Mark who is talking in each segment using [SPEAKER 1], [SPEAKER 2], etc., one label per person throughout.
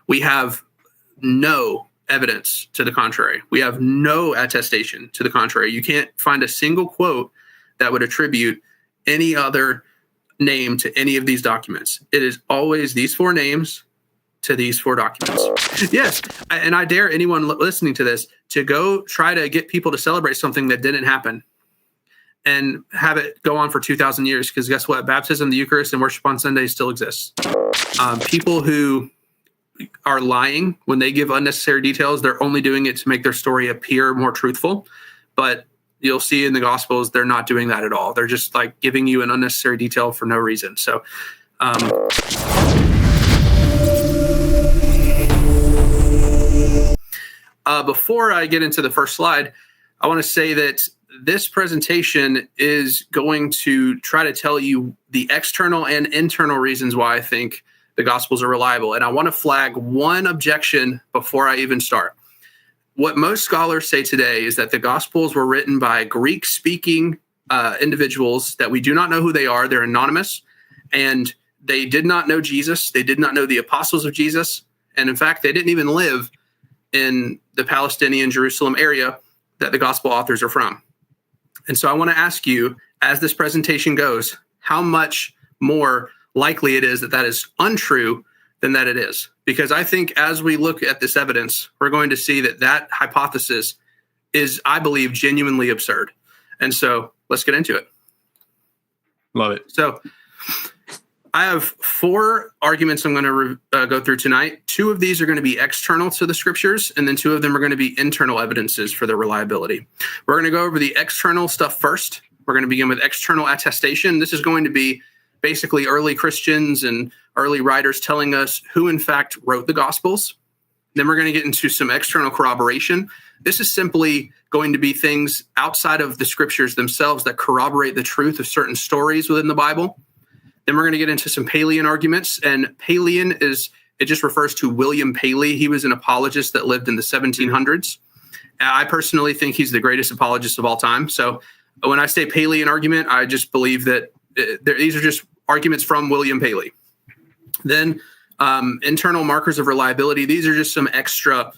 [SPEAKER 1] We have no evidence to the contrary. We have no attestation to the contrary. You can't find a single quote that would attribute any other name to any of these documents. It is always these four names to these four documents. Yes, and I dare anyone listening to this to go try to get people to celebrate something that didn't happen and have it go on for 2,000 years, because guess what? Baptism, the Eucharist, and worship on Sunday still exists. People who are lying when they give unnecessary details, they're only doing it to make their story appear more truthful. But you'll see in the Gospels, they're not doing that at all. They're just like giving you an unnecessary detail for no reason. So, before I get into the first slide, I want to say that this presentation is going to try to tell you the external and internal reasons why I think the Gospels are reliable. And I want to flag one objection before I even start. What most scholars say today is that the Gospels were written by Greek-speaking individuals that we do not know who they are. They're anonymous, and they did not know Jesus. They did not know the apostles of Jesus. And in fact, they didn't even live in the Palestinian Jerusalem area that the Gospel authors are from. And so I want to ask you, as this presentation goes, how much more likely it is that that is untrue than that it is. Because I think as we look at this evidence, we're going to see that that hypothesis is, I believe, genuinely absurd. And so let's get into it.
[SPEAKER 2] Love it.
[SPEAKER 1] So I have four arguments I'm going to go through tonight. Two of these are going to be external to the scriptures, and then two of them are going to be internal evidences for their reliability. We're going to go over the external stuff first. We're going to begin with external attestation. This is going to be basically early Christians and early writers telling us who in fact wrote the Gospels. Then we're going to get into some external corroboration. This is simply going to be things outside of the scriptures themselves that corroborate the truth of certain stories within the Bible. Then we're going to get into some Palean arguments. And Palean it just refers to William Paley. He was an apologist that lived in the 1700s. I personally think he's the greatest apologist of all time. So when I say Palean argument, I just believe that these are just arguments from William Paley. Then internal markers of reliability. These are just some extra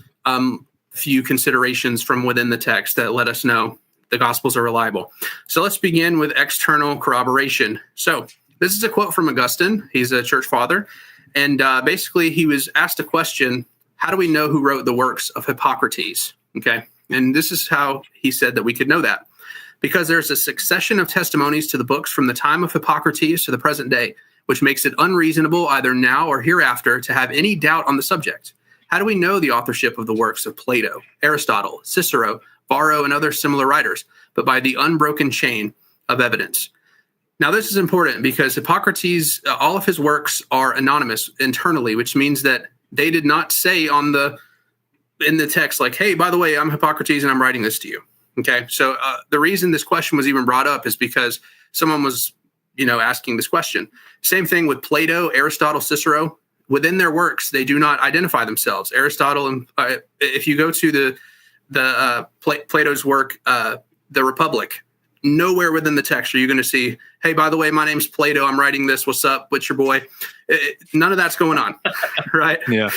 [SPEAKER 1] few considerations from within the text that let us know the Gospels are reliable. So let's begin with external corroboration. So this is a quote from Augustine. He's a church father. And basically, he was asked a question, how do we know who wrote the works of Hippocrates? Okay. And this is how he said that we could know that. Because there's a succession of testimonies to the books from the time of Hippocrates to the present day, which makes it unreasonable either now or hereafter to have any doubt on the subject. How do we know the authorship of the works of Plato, Aristotle, Cicero, Varro, and other similar writers, but by the unbroken chain of evidence? Now, this is important because Hippocrates, all of his works are anonymous internally, which means that they did not say in the text, like, hey, by the way, I'm Hippocrates and I'm writing this to you. Okay, so the reason this question was even brought up is because someone was, asking this question. Same thing with Plato, Aristotle, Cicero. Within their works, they do not identify themselves. Aristotle, if you go to Plato's work, The Republic, nowhere within the text are you going to see, hey, by the way, my name's Plato. I'm writing this. What's up? What's your boy? None of that's going on, right?
[SPEAKER 2] Yeah.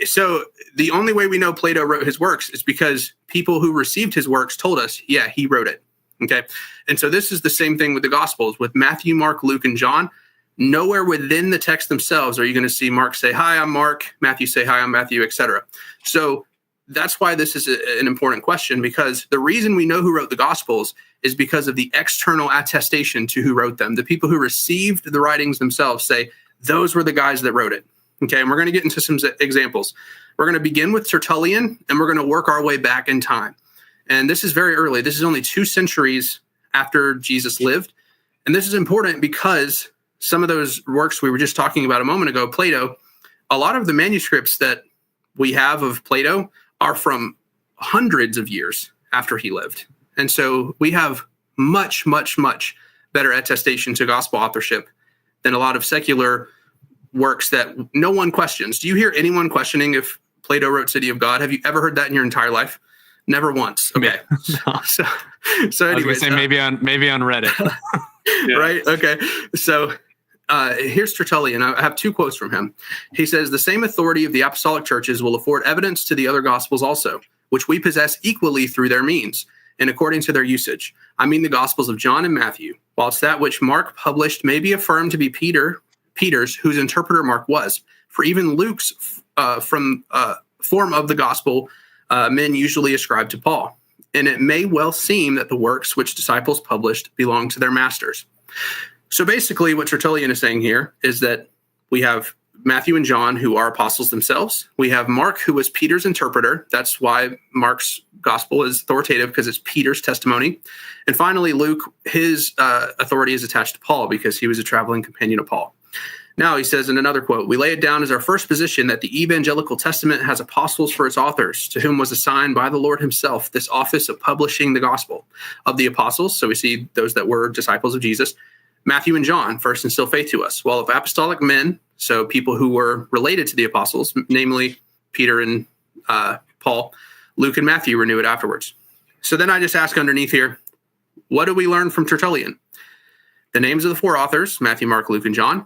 [SPEAKER 1] So the only way we know Plato wrote his works is because people who received his works told us, yeah, he wrote it. Okay. And so this is the same thing with the Gospels, with Matthew, Mark, Luke, and John. Nowhere within the text themselves are you going to see Mark say, hi, I'm Mark, Matthew say, hi, I'm Matthew, etc. So that's why this is an important question, because the reason we know who wrote the Gospels is because of the external attestation to who wrote them. The people who received the writings themselves say, those were the guys that wrote it. Okay, and we're going to get into some examples. We're going to begin with Tertullian, and we're going to work our way back in time. And this is very early. This is only 2 centuries after Jesus lived. And this is important because some of those works we were just talking about a moment ago, Plato, a lot of the manuscripts that we have of Plato are from hundreds of years after he lived. And so we have much, much, much better attestation to gospel authorship than a lot of secular works that no one questions. Do you hear anyone questioning if Plato wrote City of God? Have you ever heard that in your entire life? Never once. Okay. So
[SPEAKER 2] anyways, maybe on Reddit.
[SPEAKER 1] Yeah. Right. Okay. So here's Tertullian. I have two quotes from him. He says, "The same authority of the apostolic churches will afford evidence to the other gospels also, which we possess equally through their means, and according to their usage. I mean the Gospels of John and Matthew, whilst that which Mark published may be affirmed to be Peter's, whose interpreter Mark was. For even Luke's form of the gospel men usually ascribe to Paul. And it may well seem that the works which disciples published belong to their masters." So basically what Tertullian is saying here is that we have Matthew and John, who are apostles themselves. We have Mark, who was Peter's interpreter. That's why Mark's gospel is authoritative, because it's Peter's testimony. And finally, Luke, his authority is attached to Paul because he was a traveling companion of Paul. Now, he says in another quote, "We lay it down as our first position that the Evangelical Testament has apostles for its authors, to whom was assigned by the Lord himself this office of publishing the gospel. Of the apostles," so we see those that were disciples of Jesus, "Matthew and John first instill faith to us, while of apostolic men," so people who were related to the apostles, namely Peter and Paul, "Luke and Matthew renew it afterwards." So then I just ask underneath here, what do we learn from Tertullian? The names of the four authors, Matthew, Mark, Luke, and John.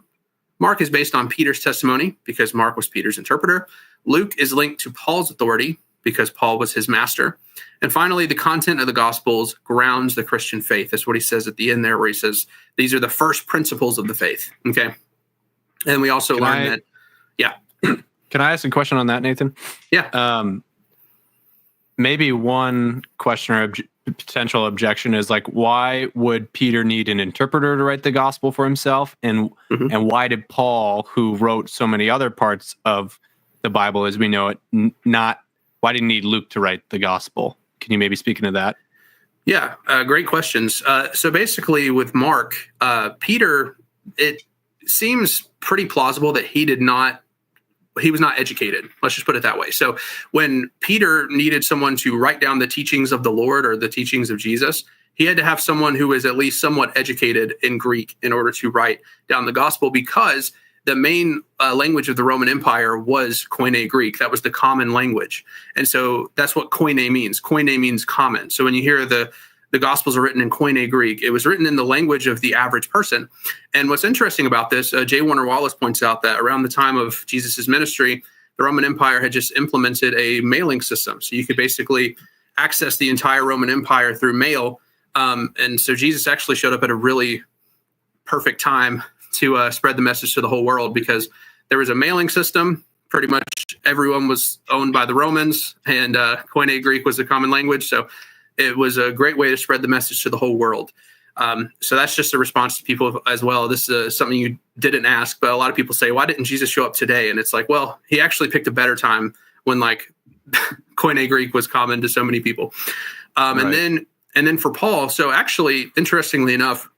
[SPEAKER 1] Mark is based on Peter's testimony because Mark was Peter's interpreter. Luke is linked to Paul's authority because Paul was his master. And finally, the content of the Gospels grounds the Christian faith. That's what he says at the end there, where he says, these are the first principles of the faith. Okay. And we also learn that, yeah.
[SPEAKER 2] Can I ask a question on that, Nathan?
[SPEAKER 1] Yeah.
[SPEAKER 2] Maybe one question or potential objection is like, why would Peter need an interpreter to write the gospel for himself? And why did Paul, who wrote so many other parts of the Bible as we know it, why did he need Luke to write the gospel? Can you maybe speak into that?
[SPEAKER 1] Yeah, great questions. So basically with Mark, Peter, it seems pretty plausible that he was not educated. Let's just put it that way. So when Peter needed someone to write down the teachings of the Lord or the teachings of Jesus, he had to have someone who was at least somewhat educated in Greek in order to write down the gospel, because the main language of the Roman Empire was Koine Greek. That was the common language. And so that's what Koine means. Koine means common. So when you hear the Gospels are written in Koine Greek, it was written in the language of the average person. And what's interesting about this, J. Warner Wallace points out that around the time of Jesus' ministry, the Roman Empire had just implemented a mailing system. So you could basically access the entire Roman Empire through mail. And so Jesus actually showed up at a really perfect time to spread the message to the whole world, because there was a mailing system. Pretty much everyone was owned by the Romans, and Koine Greek was the common language. So it was a great way to spread the message to the whole world. So that's just a response to people as well. This is something you didn't ask, but a lot of people say, why didn't Jesus show up today? And it's like, well, he actually picked a better time when like Koine Greek was common to so many people. Right. And then for Paul, so actually, interestingly enough,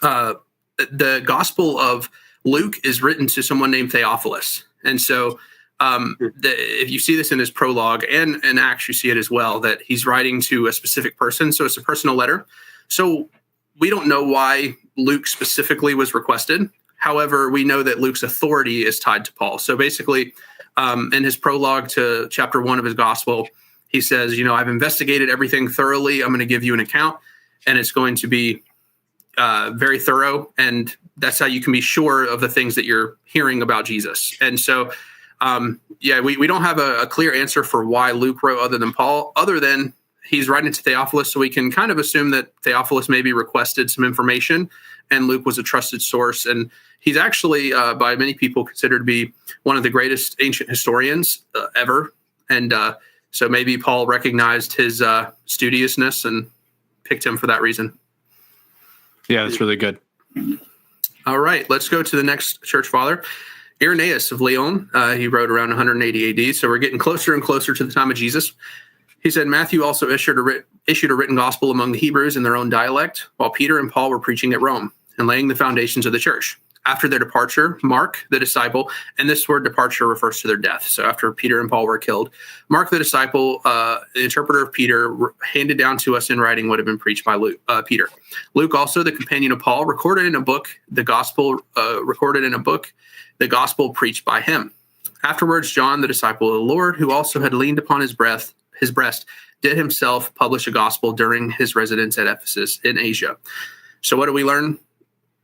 [SPEAKER 1] the Gospel of Luke is written to someone named Theophilus. And so if you see this in his prologue and in Acts, you see it as well, that he's writing to a specific person. So it's a personal letter. So we don't know why Luke specifically was requested. However, we know that Luke's authority is tied to Paul. So basically, in his prologue to chapter 1 of his gospel, he says, I've investigated everything thoroughly. I'm going to give you an account, and it's going to be very thorough. And that's how you can be sure of the things that you're hearing about Jesus. And so, we don't have a clear answer for why Luke wrote other than Paul, other than he's writing to Theophilus. So we can kind of assume that Theophilus maybe requested some information, and Luke was a trusted source. And he's actually, by many people, considered to be one of the greatest ancient historians ever. And so maybe Paul recognized his studiousness and picked him for that reason.
[SPEAKER 2] Yeah, that's really good.
[SPEAKER 1] All right, let's go to the next church father, Irenaeus of Lyon. He wrote around 180 AD, so we're getting closer and closer to the time of Jesus. He said, Matthew also issued a written gospel among the Hebrews in their own dialect, while Peter and Paul were preaching at Rome and laying the foundations of the church. After their departure, Mark, the disciple, and this word departure refers to their death. So after Peter and Paul were killed, Mark, the disciple, the interpreter of Peter, handed down to us in writing what had been preached by Peter. Luke, also the companion of Paul, recorded in a book the gospel preached by him. Afterwards, John, the disciple of the Lord, who also had leaned upon his breast, did himself publish a gospel during his residence at Ephesus in Asia. So what do we learn?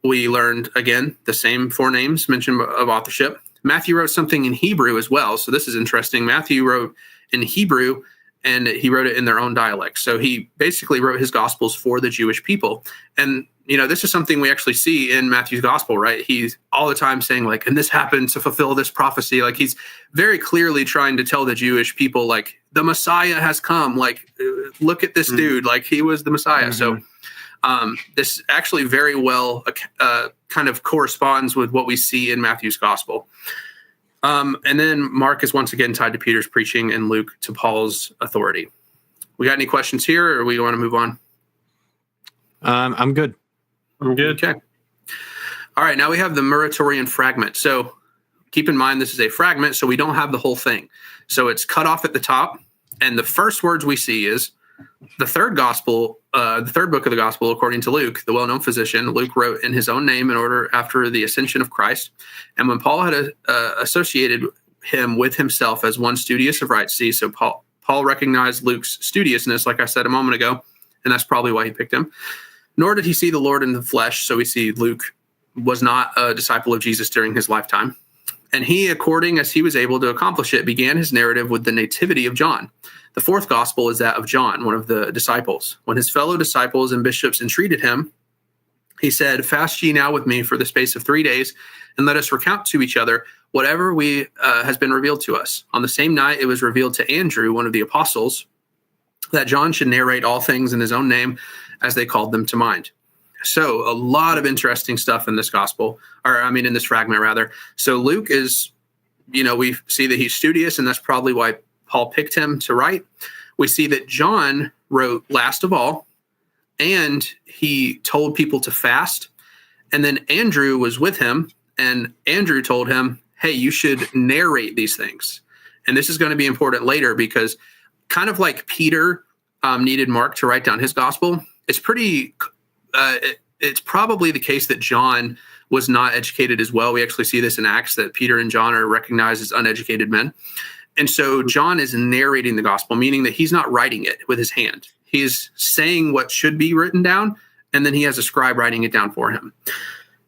[SPEAKER 1] we learned, again, the same 4 names mentioned of authorship. Matthew wrote something in Hebrew as well. So this is interesting. Matthew wrote in Hebrew, and he wrote it in their own dialect. So he basically wrote his Gospels for the Jewish people. And, this is something we actually see in Matthew's Gospel, right? He's all the time saying, like, and this happened to fulfill this prophecy. Like, he's very clearly trying to tell the Jewish people, like, the Messiah has come. Like, look at this dude. Like, he was the Messiah. So this actually very well kind of corresponds with what we see in Matthew's Gospel. And then Mark is once again tied to Peter's preaching and Luke to Paul's authority. We got any questions here, or we want to move on?
[SPEAKER 2] I'm good.
[SPEAKER 3] I'm good.
[SPEAKER 1] Okay. All right. Now we have the Muratorian fragment. So keep in mind, this is a fragment, so we don't have the whole thing. So it's cut off at the top. And the first words we see is the third gospel, the third book of the gospel, according to Luke, the well-known physician. Luke wrote in his own name in order after the ascension of Christ. And when Paul had associated him with himself as one studious of right, so Paul recognized Luke's studiousness, like I said a moment ago, and that's probably why he picked him. Nor did he see the Lord in the flesh. So we see Luke was not a disciple of Jesus during his lifetime. And he, according as he was able to accomplish it, began his narrative with the nativity of John. The fourth gospel is that of John, one of the disciples. When his fellow disciples and bishops entreated him, he said, "Fast ye now with me for the space of 3 days, and let us recount to each other whatever has been revealed to us." On the same night, it was revealed to Andrew, one of the apostles, that John should narrate all things in his own name as they called them to mind. So a lot of interesting stuff in this gospel, in this fragment, rather. So Luke is, we see that he's studious, and that's probably why Paul picked him to write. We see that John wrote last of all, and he told people to fast. And then Andrew was with him, and Andrew told him, hey, you should narrate these things. And this is going to be important later, because kind of like Peter needed Mark to write down his gospel, it's probably the case that John was not educated as well. We actually see this in Acts, that Peter and John are recognized as uneducated men. And so John is narrating the gospel, meaning that he's not writing it with his hand. He's saying what should be written down, and then he has a scribe writing it down for him.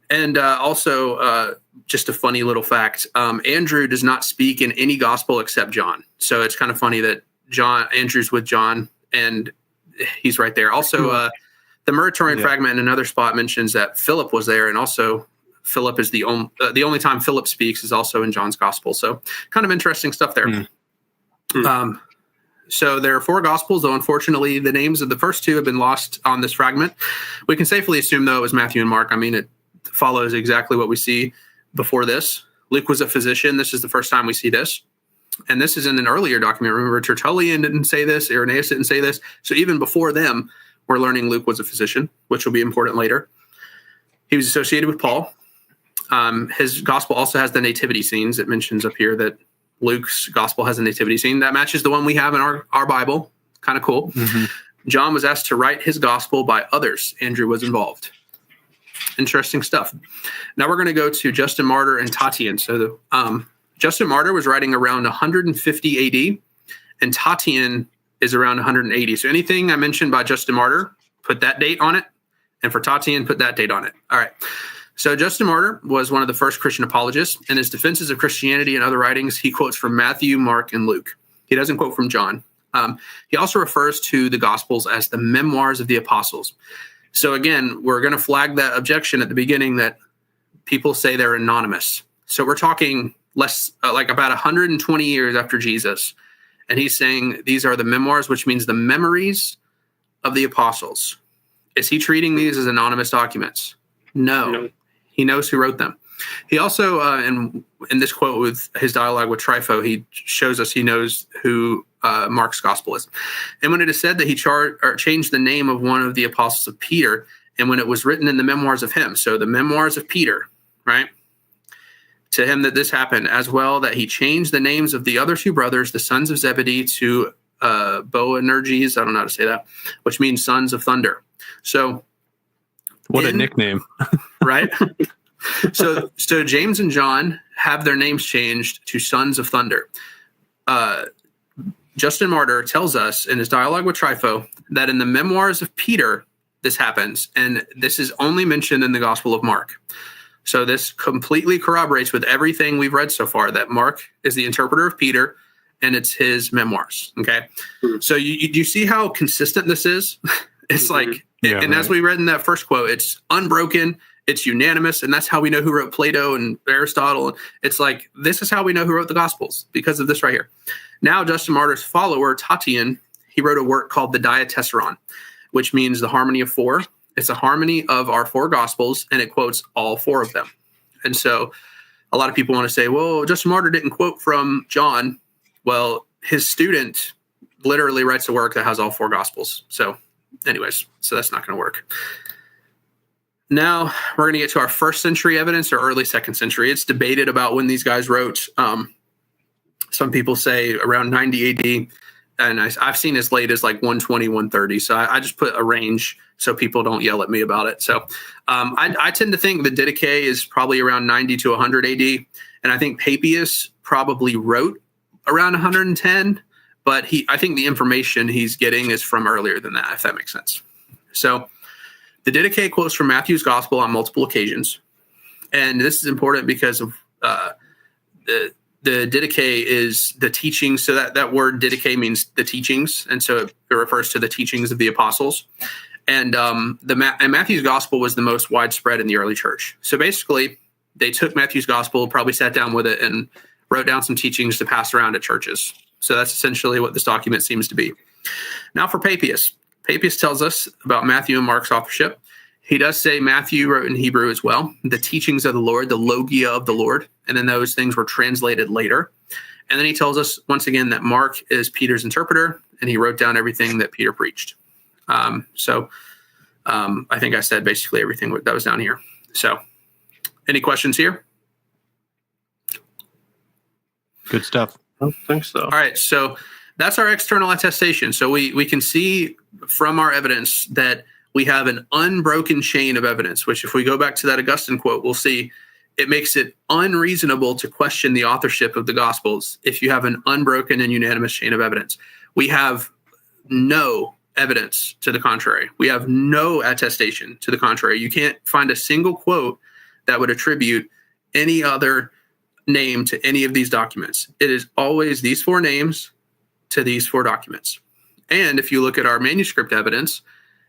[SPEAKER 1] And also, just a funny little fact, Andrew does not speak in any gospel except John. So it's kind of funny that Andrew's with John, and he's right there. Also, the Muratorian fragment in another spot mentions that Philip was there, and also Philip is the only time Philip speaks is also in John's gospel. So kind of interesting stuff there. So there are 4 gospels, though unfortunately the names of the first 2 have been lost on this fragment. We can safely assume, though, it was Matthew and Mark. It follows exactly what we see before this. Luke was a physician. This is the first time we see this. And this is in an earlier document. Remember, Tertullian didn't say this. Irenaeus didn't say this. So even before them, we're learning Luke was a physician, which will be important later. He was associated with Paul. His gospel also has the nativity scenes. It mentions up here that Luke's gospel has a nativity scene. That matches the one we have in our Bible. Kind of cool. Mm-hmm. John was asked to write his gospel by others. Andrew was involved. Interesting stuff. Now we're going to go to Justin Martyr and Tatian. So Justin Martyr was writing around 150 AD, and Tatian is around 180. So anything I mentioned by Justin Martyr, put that date on it. And for Tatian, put that date on it. All right. So Justin Martyr was one of the first Christian apologists. In his defenses of Christianity and other writings, he quotes from Matthew, Mark, and Luke. He doesn't quote from John. He also refers to the Gospels as the memoirs of the apostles. So again, we're going to flag that objection at the beginning that people say they're anonymous. So we're talking less like about 120 years after Jesus. And he's saying these are the memoirs, which means the memories of the apostles. Is he treating these as anonymous documents? No. He knows who wrote them. He also, in this quote with his dialogue with Trypho, he shows us he knows who Mark's gospel is. And when it is said that he changed the name of one of the apostles of Peter, and when it was written in the memoirs of him, so the memoirs of Peter, right? To him that this happened, as well that he changed the names of the other 2 brothers, the sons of Zebedee, to Boanerges, I don't know how to say that, which means sons of thunder. So
[SPEAKER 2] what a nickname.
[SPEAKER 1] Right? So James and John have their names changed to sons of thunder. Justin Martyr tells us in his dialogue with Trypho that in the memoirs of Peter, this happens. And this is only mentioned in the Gospel of Mark. So this completely corroborates with everything we've read so far, that Mark is the interpreter of Peter, and it's his memoirs. Okay. So you see how consistent this is? It's like, as we read in that first quote, it's unbroken, it's unanimous, and that's how we know who wrote Plato and Aristotle. It's like, this is how we know who wrote the Gospels, because of this right here. Now, Justin Martyr's follower, Tatian, he wrote a work called the Diatessaron, which means the harmony of four. It's a harmony of our four Gospels, and it quotes all four of them. And so a lot of people want to say, well, Justin Martyr didn't quote from John. Well, his student literally writes a work that has all four Gospels. So anyways, so that's not going to work. Now we're going to get to our first century evidence or early second century. It's debated about when these guys wrote. Some people say around 90 AD, and I've seen as late as like 120, 130. So I just put a range so people don't yell at me about it. So I tend to think the Didache is probably around 90 to 100 AD. And I think Papias probably wrote around 110. But I think the information he's getting is from earlier than that, if that makes sense. So the Didache quotes from Matthew's Gospel on multiple occasions. And this is important because of the Didache is the teachings. So that word Didache means the teachings. And so it refers to the teachings of the apostles. And and Matthew's Gospel was the most widespread in the early church. So basically, they took Matthew's Gospel, probably sat down with it, and wrote down some teachings to pass around at churches. So that's essentially what this document seems to be. Now for Papias. Papias tells us about Matthew and Mark's authorship. He does say Matthew wrote in Hebrew as well, the teachings of the Lord, the logia of the Lord, and then those things were translated later. And then he tells us once again that Mark is Peter's interpreter, and he wrote down everything that Peter preached. I think I said basically everything that was down here. So any questions here?
[SPEAKER 2] Good stuff.
[SPEAKER 3] I don't think so.
[SPEAKER 1] All right, so that's our external attestation. So we can see from our evidence that we have an unbroken chain of evidence, which if we go back to that Augustine quote, we'll see it makes it unreasonable to question the authorship of the Gospels if you have an unbroken and unanimous chain of evidence. We have no evidence to the contrary. We have no attestation to the contrary. You can't find a single quote that would attribute any other name to any of these documents. It is always these four names to these four documents. And if you look at our manuscript evidence,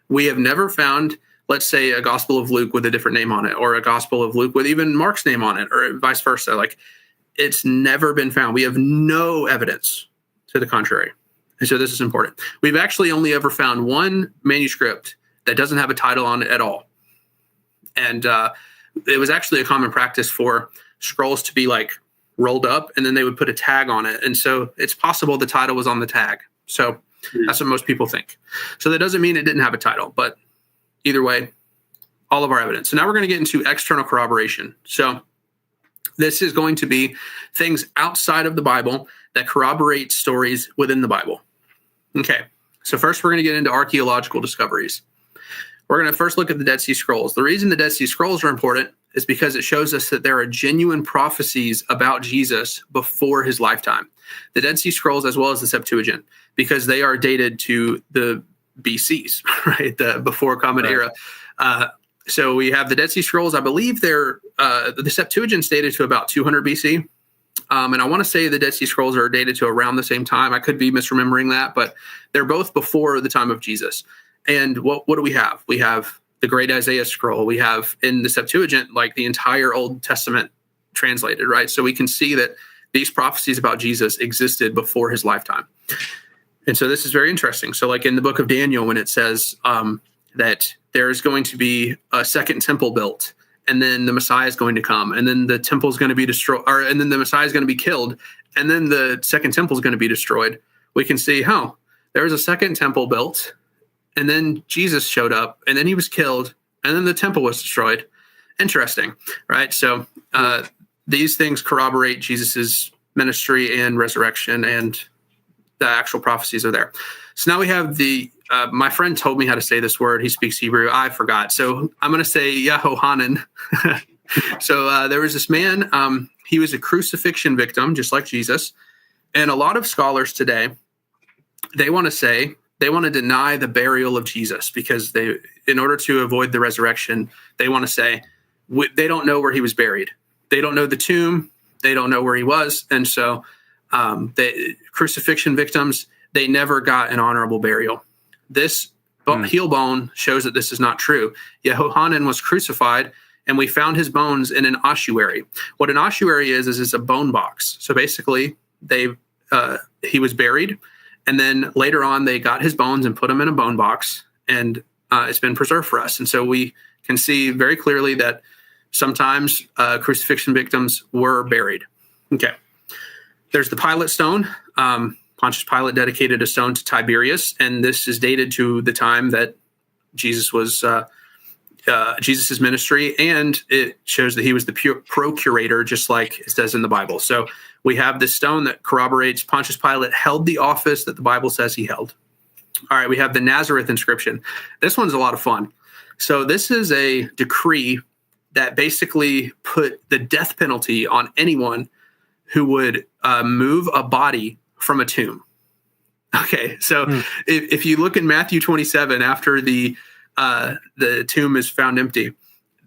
[SPEAKER 1] we have never found, let's say, a Gospel of Luke with a different name on it, or a Gospel of Luke with even Mark's name on it, or vice versa. Like, it's never been found. We have no evidence to the contrary. And so this is important. We've actually only ever found one manuscript that doesn't have a title on it at all. And it was actually a common practice for scrolls to be like rolled up, and then they would put a tag on it. And so it's possible the title was on the tag. So that's what most people think. So that doesn't mean it didn't have a title, but either way, all of our evidence. So now we're going to get into external corroboration. So this is going to be things outside of the Bible that corroborate stories within the Bible. Okay, so first we're going to get into archaeological discoveries. We're going to first look at the Dead Sea Scrolls. The reason the Dead Sea Scrolls are important is because it shows us that there are genuine prophecies about Jesus before his lifetime. The Dead Sea Scrolls, as well as the Septuagint, because they are dated to the BCs, right? The before Common Era. So we have the Dead Sea Scrolls. I believe they're the Septuagint's dated to about 200 BC. And I want to say the Dead Sea Scrolls are dated to around the same time. I could be misremembering that, but they're both before the time of Jesus. And what do we have? We have the Great Isaiah Scroll. We have in the Septuagint, like the entire Old Testament translated, right? So we can see that these prophecies about Jesus existed before his lifetime. And so this is very interesting. So like in the book of Daniel, when it says that there's going to be a second temple built, and then the Messiah is going to come, and then the temple is going to be destroyed, and then the Messiah is going to be killed, and then the second temple is going to be destroyed. We can see, there was a second temple built, and then Jesus showed up, and then he was killed, and then the temple was destroyed. Interesting, right? So these things corroborate Jesus's ministry and resurrection, and the actual prophecies are there. So now we have my friend told me how to say this word. He speaks Hebrew. I forgot. So I'm going to say Yehohanan. So there was this man. He was a crucifixion victim, just like Jesus. And a lot of scholars today, they want to say they want to deny the burial of Jesus because in order to avoid the resurrection, they want to say they don't know where he was buried. They don't know the tomb. They don't know where he was. And so the crucifixion victims, they never got an honorable burial. This heel bone shows that this is not true. Yehohanan was crucified, and we found his bones in an ossuary. What an ossuary is a bone box. So basically, he was buried, and then later on, they got his bones and put them in a bone box, and it's been preserved for us. And so we can see very clearly that sometimes crucifixion victims were buried. Okay. There's the Pilate stone. Pontius Pilate dedicated a stone to Tiberius, and this is dated to the time that Jesus was Jesus's ministry, and it shows that he was the procurator, just like it says in the Bible. So we have this stone that corroborates Pontius Pilate held the office that the Bible says he held. All right, we have the Nazareth inscription. This one's a lot of fun. So this is a decree that basically put the death penalty on anyone who would move a body from a tomb. Okay, so if you look in Matthew 27, after the tomb is found empty,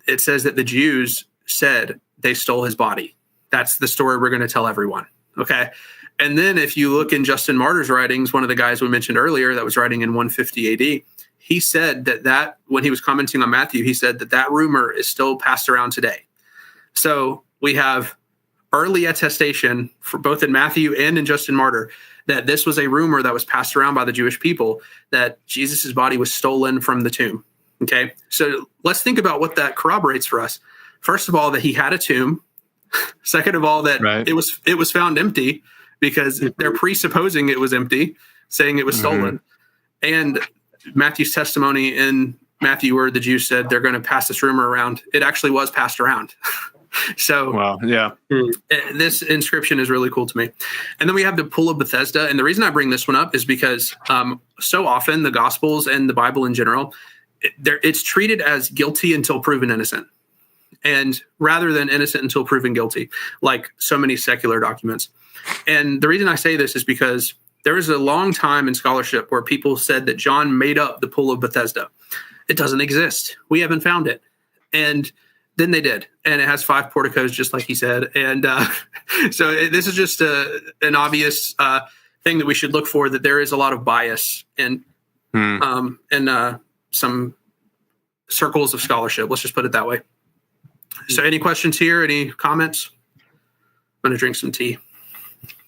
[SPEAKER 1] it says that the Jews said they stole his body. That's the story we're going to tell everyone. Okay, and then if you look in Justin Martyr's writings, one of the guys we mentioned earlier that was writing in 150 AD, he said that when he was commenting on Matthew, he said that rumor is still passed around today. So we have early attestation for both in Matthew and in Justin Martyr that this was a rumor that was passed around by the Jewish people that Jesus's body was stolen from the tomb. Okay, so let's think about what that corroborates for us. First of all, that he had a tomb. Second of all, that it was found empty because they're presupposing it was empty, saying it was stolen. And Matthew's testimony in Matthew, where the Jews said they're going to pass this rumor around, it actually was passed around. So
[SPEAKER 2] wow, yeah,
[SPEAKER 1] this inscription is really cool to me. And then we have the Pool of Bethesda. And the reason I bring this one up is because so often the Gospels and the Bible in general, it's treated as guilty until proven innocent. And rather than innocent until proven guilty, like so many secular documents. And the reason I say this is because there was a long time in scholarship where people said that John made up the Pool of Bethesda. It doesn't exist. We haven't found it. And then they did. And it has 5 porticos, just like he said. And so this is just an obvious thing that we should look for, that there is a lot of bias in some circles of scholarship. Let's just put it that way. So any questions here? Any comments? I'm going to drink some tea.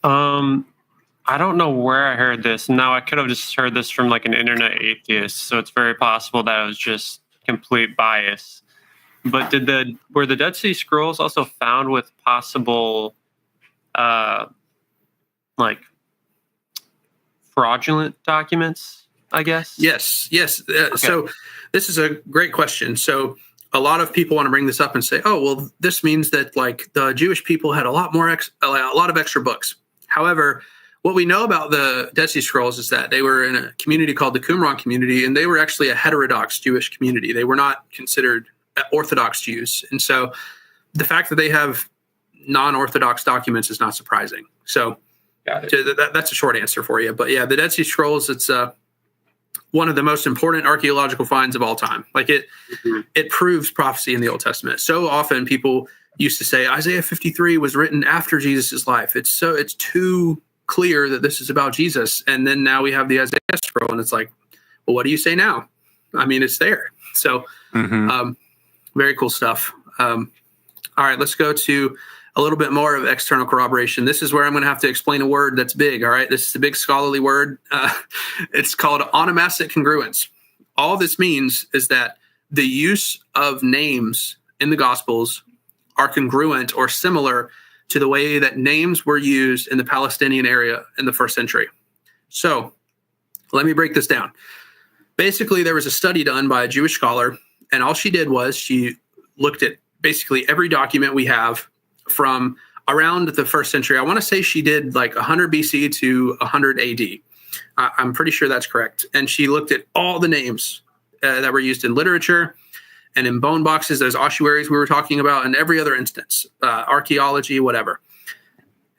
[SPEAKER 3] I don't know where I heard this. Now, I could have just heard this from like an internet atheist, so it's very possible that it was just complete bias. But were the Dead Sea Scrolls also found with possible like fraudulent documents, I guess?
[SPEAKER 1] Yes.
[SPEAKER 3] Okay.
[SPEAKER 1] So this is a great question. So a lot of people want to bring this up and say, oh, well, this means that like the Jewish people had a lot of extra books. However, what we know about the Dead Sea Scrolls is that they were in a community called the Qumran community, and they were actually a heterodox Jewish community. They were not considered Orthodox Jews. And so the fact that they have non-Orthodox documents is not surprising. So that's a short answer for you. But yeah, the Dead Sea Scrolls, it's one of the most important archaeological finds of all time. Like it proves prophecy in the Old Testament. So often people used to say Isaiah 53 was written after Jesus' life. It's too clear that this is about Jesus. And then now we have the Isaiah scroll, and it's like, well, what do you say now? I mean, it's there. So very cool stuff. All right, let's go to a little bit more of external corroboration. This is where I'm going to have to explain a word that's big. All right, this is a big scholarly word. It's called onomasic congruence. All this means is that the use of names in the Gospels are congruent or similar to the way that names were used in the Palestinian area in the first century. So let me break this down. Basically, there was a study done by a Jewish scholar, and all she did was she looked at basically every document we have from around the first century. I want to say she did like 100 BC to 100 AD. I'm pretty sure that's correct. And she looked at all the names that were used in literature and in bone boxes, those ossuaries we were talking about, and every other instance, archaeology, whatever.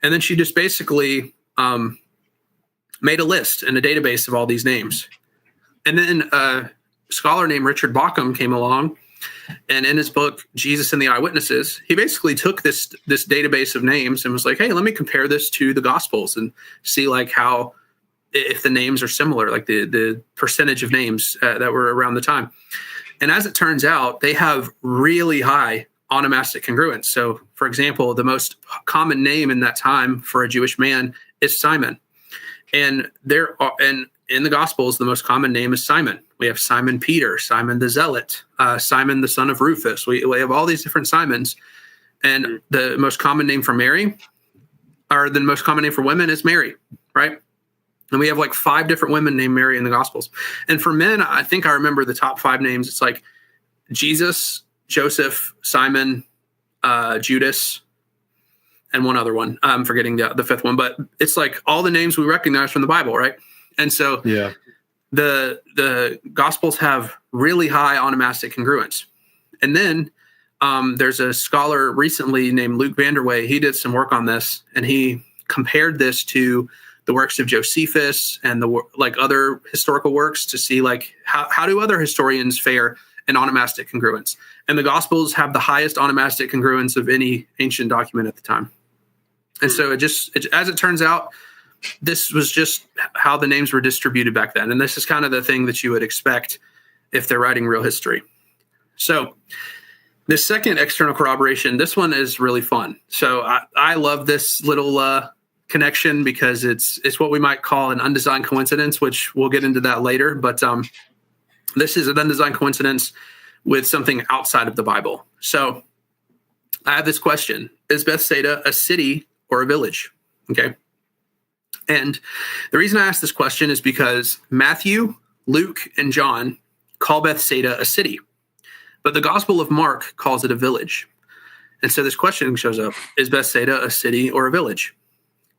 [SPEAKER 1] And then she just basically made a list and a database of all these names. And then a scholar named Richard Bauckham came along, and in his book, Jesus and the Eyewitnesses, he basically took this database of names and was like, hey, let me compare this to the Gospels and see like how, if the names are similar, like the percentage of names that were around the time. And as it turns out, they have really high onomastic congruence. So, for example, the most common name in that time for a Jewish man is Simon. And in the Gospels, the most common name is Simon. We have Simon Peter, Simon the Zealot, Simon the son of Rufus. We have all these different Simons. And the most common name for Mary, or the most common name for women, is Mary, right? And we have like 5 different women named Mary in the Gospels. And for men, I think I remember the top 5 names. It's like Jesus, Joseph, Simon, Judas, and one other one. I'm forgetting the 5th one, but it's like all the names we recognize from the Bible, right? And so the Gospels have really high onomastic congruence. And then there's a scholar recently named Luke Vanderway. He did some work on this, and he compared this to the works of Josephus and like other historical works to see like how do other historians fare in onomastic congruence. And the Gospels have the highest onomastic congruence of any ancient document at the time. And so as it turns out, this was just how the names were distributed back then. And this is kind of the thing that you would expect if they're writing real history. So the second external corroboration, this one is really fun. So I love this little connection because it's what we might call an undesigned coincidence, which we'll get into that later. But this is an undesigned coincidence with something outside of the Bible. So I have this question: is Bethsaida a city or a village? Okay. And the reason I ask this question is because Matthew, Luke, and John call Bethsaida a city, but the Gospel of Mark calls it a village. And so this question shows up: is Bethsaida a city or a village?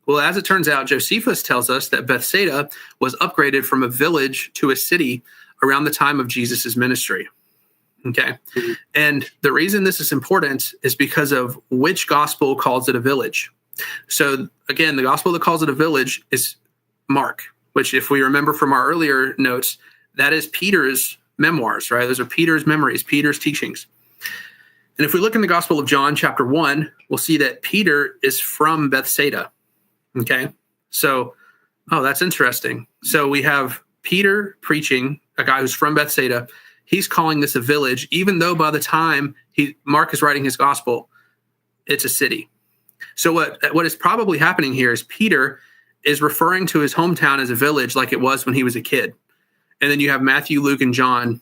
[SPEAKER 1] Well, as it turns out, Josephus tells us that Bethsaida was upgraded from a village to a city around the time of Jesus' ministry. Okay. Mm-hmm. And the reason this is important is because of which gospel calls it a village. So again, the gospel that calls it a village is Mark, which, if we remember from our earlier notes, that is Peter's memoirs, right? Those are Peter's memories, Peter's teachings. And if we look in the Gospel of John, chapter 1, we'll see that Peter is from Bethsaida. Okay. So, that's interesting. So we have Peter preaching, a guy who's from Bethsaida. He's calling this a village, even though by the time Mark is writing his gospel, it's a city. So what is probably happening here is Peter is referring to his hometown as a village like it was when he was a kid. And then you have Matthew, Luke, and John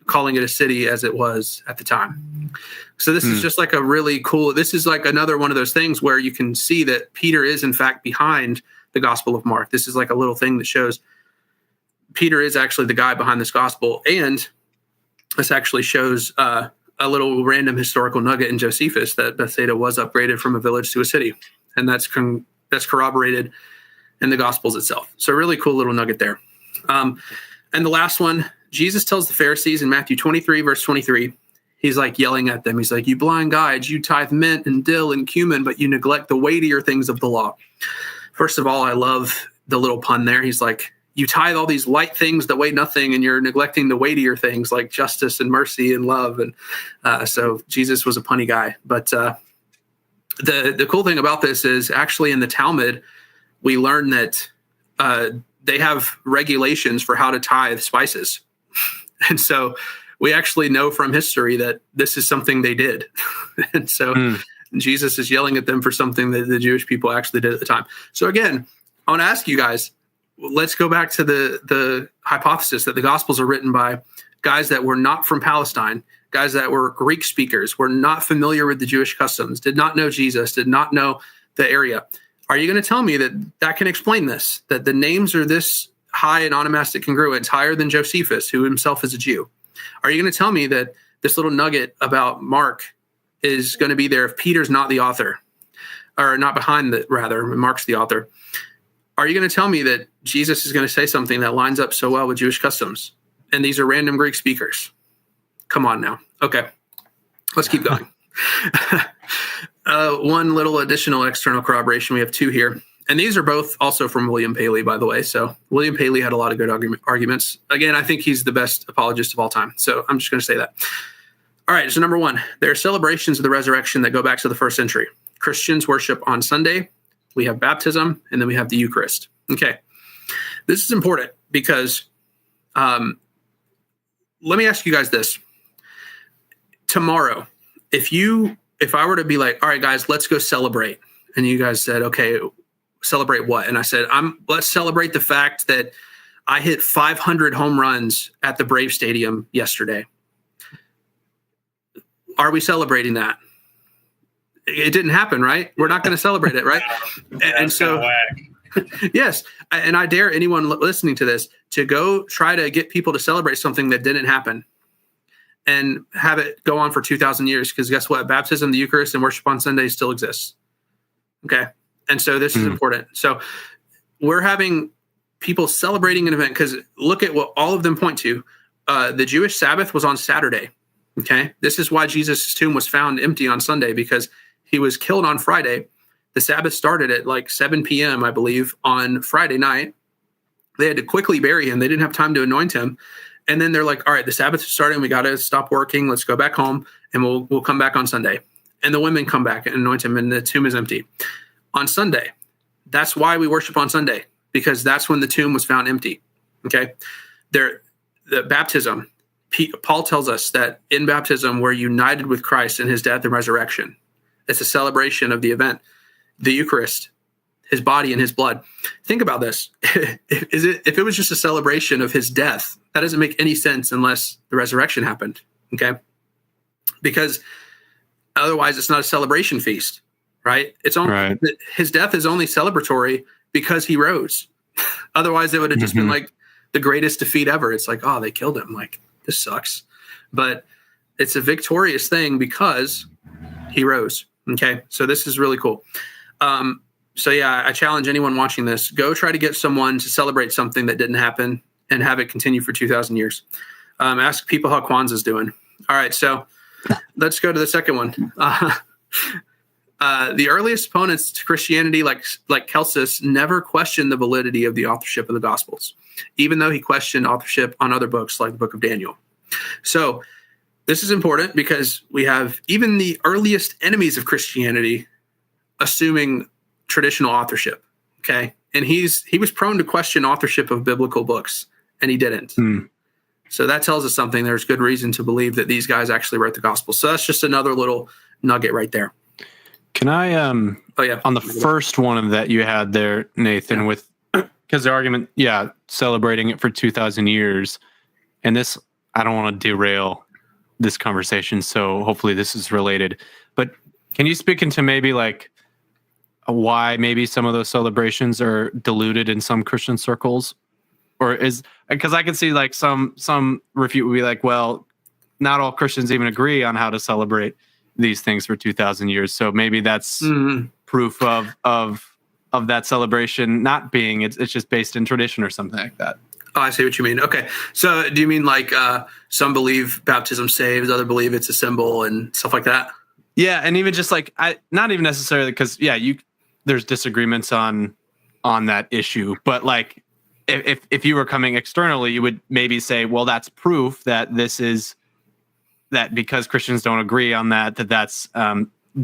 [SPEAKER 1] calling it a city as it was at the time. So this is just like a really cool, this is like another one of those things where you can see that Peter is in fact behind the Gospel of Mark. This is like a little thing that shows Peter is actually the guy behind this gospel. And this actually shows a little random historical nugget in Josephus that Bethsaida was upgraded from a village to a city. And that's corroborated in the Gospels itself. So a really cool little nugget there. And the last one, Jesus tells the Pharisees in Matthew 23, verse 23, he's like yelling at them. He's like, you blind guides, you tithe mint and dill and cumin, but you neglect the weightier things of the law. First of all, I love the little pun there. He's like, you tithe all these light things that weigh nothing, and you're neglecting the weightier things like justice and mercy and love. And so Jesus was a punny guy. But the cool thing about this is actually in the Talmud, we learn that they have regulations for how to tithe spices. And so we actually know from history that this is something they did. And so Jesus is yelling at them for something that the Jewish people actually did at the time. So again, I want to ask you guys, let's go back to the hypothesis that the Gospels are written by guys that were not from Palestine, guys that were Greek speakers, were not familiar with the Jewish customs, did not know Jesus, did not know the area. Are you going to tell me that can explain this, that the names are this high in onomastic congruence, higher than Josephus, who himself is a Jew? Are you going to tell me that this little nugget about Mark is going to be there if Peter's not the author, or not behind it, rather, Mark's the author? Are you going to tell me that Jesus is going to say something that lines up so well with Jewish customs, and these are random Greek speakers? Come on now. Okay, let's keep going. One little additional external corroboration. We have 2 here. And these are both also from William Paley, by the way. So William Paley had a lot of good arguments. Again, I think he's the best apologist of all time. So I'm just going to say that. All right. So number one, there are celebrations of the resurrection that go back to the first century. Christians worship on Sunday. We have baptism, and then we have the Eucharist. Okay. This is important because let me ask you guys this. Tomorrow, if I were to be like, all right, guys, let's go celebrate. And you guys said, okay, celebrate what? And I said, let's celebrate the fact that I hit 500 home runs at the Brave Stadium yesterday. Are we celebrating that? It didn't happen, right? We're not going to celebrate it, right? And so, yes. And I dare anyone listening to this to go try to get people to celebrate something that didn't happen and have it go on for 2,000 years. Because guess what? Baptism, the Eucharist, and worship on Sunday still exists. Okay. And so this is important. So we're having people celebrating an event because look at what all of them point to. The Jewish Sabbath was on Saturday. Okay. This is why Jesus' tomb was found empty on Sunday, because he was killed on Friday. The Sabbath started at like 7 p.m., I believe, on Friday night. They had to quickly bury him. They didn't have time to anoint him. And then they're like, all right, the Sabbath is starting. We got to stop working. Let's go back home and we'll come back on Sunday. And the women come back and anoint him and the tomb is empty. On Sunday, that's why we worship on Sunday, because that's when the tomb was found empty. Okay. The baptism, Paul tells us that in baptism, we're united with Christ in his death and resurrection. It's a celebration of the event. The Eucharist, his body and his blood. Think about this. If it was just a celebration of his death, that doesn't make any sense unless the resurrection happened. Okay. Because otherwise it's not a celebration feast. Right? It's only right. His death is only celebratory because he rose. Otherwise, it would have just been like the greatest defeat ever. It's like, oh, they killed him. Like, this sucks. But it's a victorious thing because he rose. Okay, so this is really cool. So yeah, I challenge anyone watching this: go try to get someone to celebrate something that didn't happen and have it continue for 2,000 years. Ask people how Kwanzaa's doing. All right, so let's go to the second one. The earliest opponents to Christianity, like Celsus, never questioned the validity of the authorship of the Gospels, even though he questioned authorship on other books like the Book of Daniel. So this is important because we have even the earliest enemies of Christianity assuming traditional authorship. Okay, and he was prone to question authorship of biblical books, and he didn't. So that tells us something. There's good reason to believe that these guys actually wrote the Gospel. So that's just another little nugget right there.
[SPEAKER 2] Can I, on the first one that you had there, Nathan, with, because the argument, celebrating it for 2,000 years, and this, I don't want to derail this conversation, so hopefully this is related, but can you speak into maybe like why maybe some of those celebrations are diluted in some Christian circles? Or because I can see like some refute would be like, well, not all Christians even agree on how to celebrate these things for 2,000 years. So maybe that's proof of that celebration not being, it's just based in tradition or something like that.
[SPEAKER 1] Oh, I see what you mean. Okay. So do you mean like some believe baptism saves, others believe it's a symbol and stuff like that?
[SPEAKER 2] Yeah. And even just like, not even necessarily because there's disagreements on that issue, but like if you were coming externally, you would maybe say, well, that's proof that this is, that because Christians don't agree on that's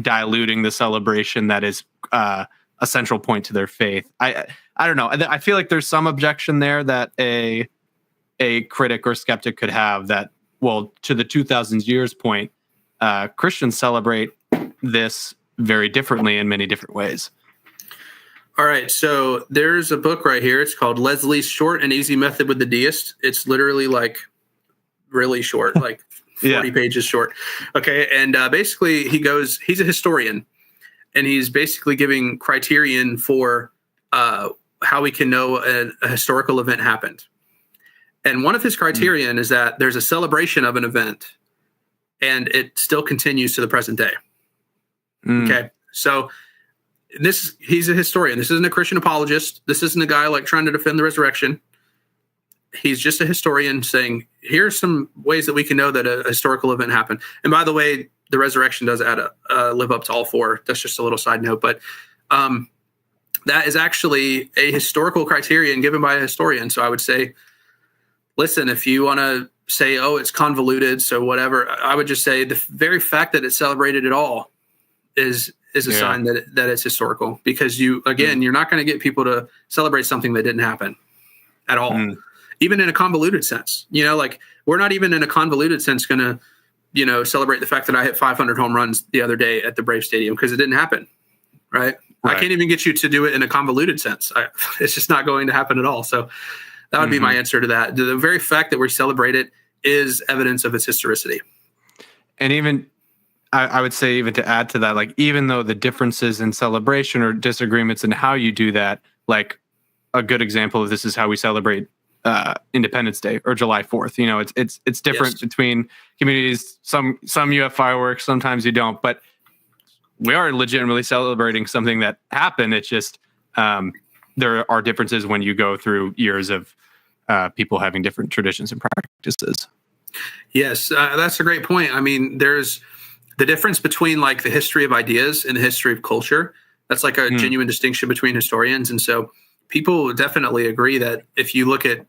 [SPEAKER 2] diluting the celebration that is a central point to their faith. I don't know. I feel like there's some objection there that a critic or skeptic could have that, well, to the 2,000 years point, Christians celebrate this very differently in many different ways.
[SPEAKER 1] All right. So there's a book right here. It's called Leslie's Short and Easy Method with the Deist. It's literally like really short, like 40 pages short. Okay. And basically he's a historian and he's basically giving criterion for how we can know a historical event happened. And one of his criterion is that there's a celebration of an event and it still continues to the present day. Okay. So he's a historian. This isn't a Christian apologist. This isn't a guy like trying to defend the resurrection. He's just a historian saying, here's some ways that we can know that a historical event happened. And by the way, the resurrection does live up to all four. That's just a little side note. But that is actually a historical criterion given by a historian. So I would say, listen, if you want to say, oh, it's convoluted, so whatever, I would just say the very fact that it's celebrated at all is a sign that it's historical, because you're not going to get people to celebrate something that didn't happen at all, even in a convoluted sense. Like, we're not even in a convoluted sense going to, celebrate the fact that I hit 500 home runs the other day at the Brave Stadium, because it didn't happen. Right. I can't even get you to do it in a convoluted sense. It's just not going to happen at all. So that would be my answer to that. The very fact that we celebrate it is evidence of its historicity.
[SPEAKER 2] And even, I would say, even to add to that, like, even though the differences in celebration or disagreements in how you do that, like, a good example of this is how we celebrate Independence Day or July 4th. It's different between communities. Some you have fireworks, sometimes you don't, but we are legitimately celebrating something that happened. It's just there are differences when you go through years of people having different traditions and practices.
[SPEAKER 1] Yes, that's a great point. I mean, there's the difference between like the history of ideas and the history of culture. That's like a genuine distinction between historians. And so people definitely agree that if you look at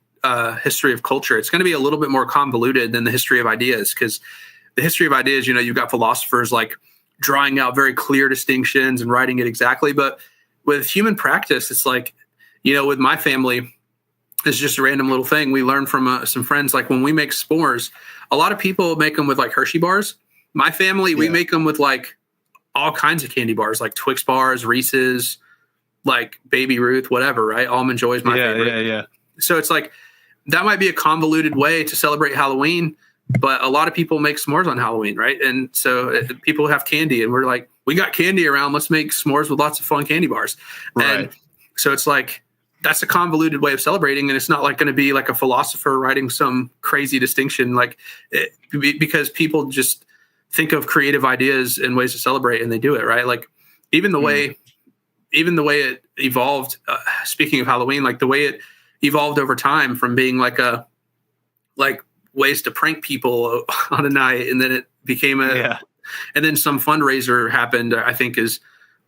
[SPEAKER 1] history of culture, it's going to be a little bit more convoluted than the history of ideas, because the history of ideas, you've got philosophers like drawing out very clear distinctions and writing it exactly. But with human practice, it's like, with my family, it's just a random little thing. We learned from some friends, like when we make s'mores, a lot of people make them with like Hershey bars. My family, we make them with like all kinds of candy bars, like Twix bars, Reese's, like Baby Ruth, whatever, right? Almond Joy is my favorite. Yeah. So it's like, that might be a convoluted way to celebrate Halloween, but a lot of people make s'mores on Halloween, right? And so people have candy, and we're like, we got candy around, let's make s'mores with lots of fun candy bars. Right. And so it's like, that's a convoluted way of celebrating, and it's not like going to be like a philosopher writing some crazy distinction, because people just think of creative ideas and ways to celebrate, and they do it, right? Like even the way it evolved, speaking of Halloween, like the way it evolved over time from being like ways to prank people on a night, and then it became and then some fundraiser happened, I think, is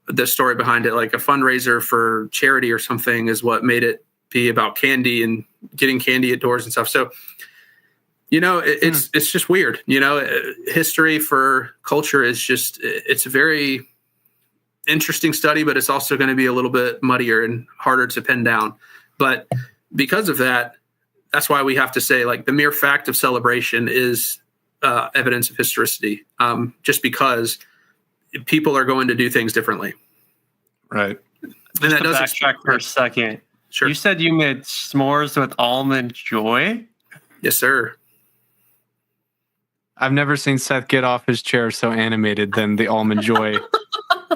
[SPEAKER 1] the story behind it. Like a fundraiser for charity or something is what made it be about candy and getting candy at doors and stuff. So, it's just weird. History for culture is just, it's a very interesting study, but it's also going to be a little bit muddier and harder to pin down. But because of that, that's why we have to say, like, the mere fact of celebration is evidence of historicity, just because people are going to do things differently.
[SPEAKER 2] Right.
[SPEAKER 3] And that does backtrack for a second.
[SPEAKER 1] Sure.
[SPEAKER 3] You said you made s'mores with almond joy?
[SPEAKER 1] Yes, sir.
[SPEAKER 2] I've never seen Seth get off his chair so animated than the almond joy.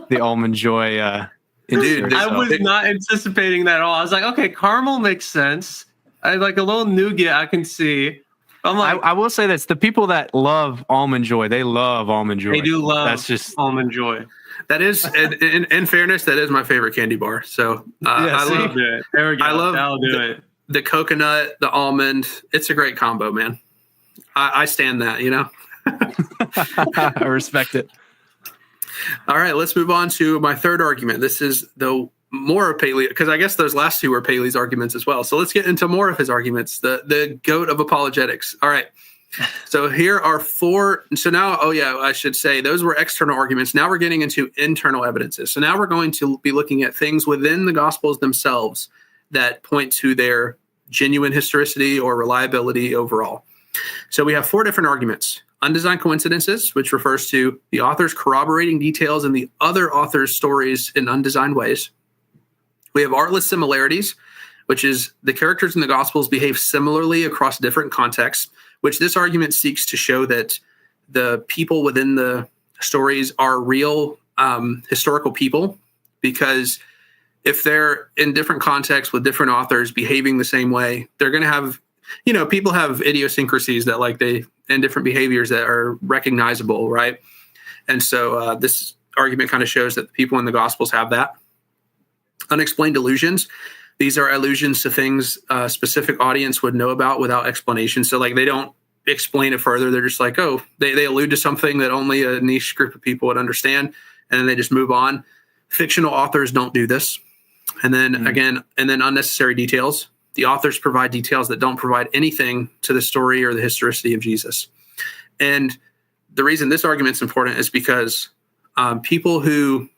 [SPEAKER 2] The almond joy.
[SPEAKER 3] Dude, I was not anticipating that at all. I was like, okay, caramel makes sense. I like a little nougat I can see. I'm like,
[SPEAKER 2] I will say this: the people that love almond joy, they love almond joy.
[SPEAKER 3] They do love.
[SPEAKER 2] That's just
[SPEAKER 3] almond joy.
[SPEAKER 1] That is, in fairness, that is my favorite candy bar. So I love
[SPEAKER 3] it. There we go.
[SPEAKER 1] I love
[SPEAKER 3] That'll do it.
[SPEAKER 1] The coconut, the almond. It's a great combo, man. I stand that.
[SPEAKER 2] I respect it.
[SPEAKER 1] All right, let's move on to my third argument. This is the more of Paley, because I guess those last two were Paley's arguments as well. So let's get into more of his arguments, the goat of apologetics. All right. So here are four. So now, I should say those were external arguments. Now we're getting into internal evidences. So now we're going to be looking at things within the Gospels themselves that point to their genuine historicity or reliability overall. So we have four different arguments. Undesigned coincidences, which refers to the authors corroborating details in the other author's stories in undesigned ways. We have artless similarities, which is the characters in the Gospels behave similarly across different contexts, which this argument seeks to show that the people within the stories are real historical people, because if they're in different contexts with different authors behaving the same way, they're going to have, people have idiosyncrasies that and different behaviors that are recognizable, right? And so this argument kind of shows that the people in the Gospels have that. Unexplained allusions. These are allusions to things a specific audience would know about without explanation. So they don't explain it further. They're just like, they allude to something that only a niche group of people would understand, and then they just move on. Fictional authors don't do this. And then again, and then unnecessary details. The authors provide details that don't provide anything to the story or the historicity of Jesus. And the reason this argument's important is because people who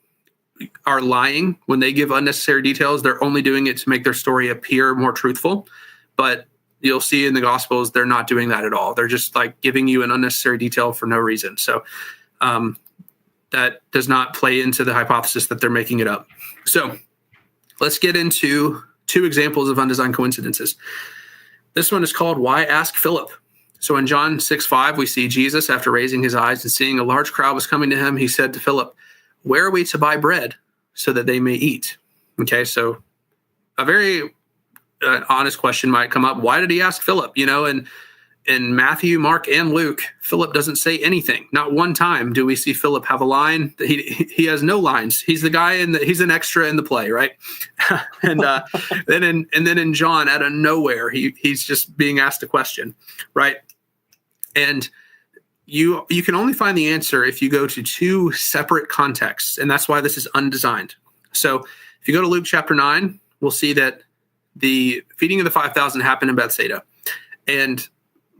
[SPEAKER 1] are lying when they give unnecessary details, they're only doing it to make their story appear more truthful. But you'll see in the Gospels, they're not doing that at all. They're just like giving you an unnecessary detail for no reason. So that does not play into the hypothesis that they're making it up. So let's get into 2 examples of undesigned coincidences. This one is called Why Ask Philip? So in John 6:5, we see Jesus, after raising his eyes and seeing a large crowd was coming to him, he said to Philip, where are we to buy bread so that they may eat? Okay, so a very honest question might come up. Why did he ask Philip? And in Matthew, Mark, and Luke, Philip doesn't say anything. Not one time do we see Philip have a line. He has no lines. He's the guy he's an extra in the play, right? and then in John, out of nowhere, he's just being asked a question, right? And you can only find the answer if you go to 2 separate contexts, and that's why this is undesigned. So if you go to Luke chapter 9, we'll see that the feeding of the 5,000 happened in Bethsaida, and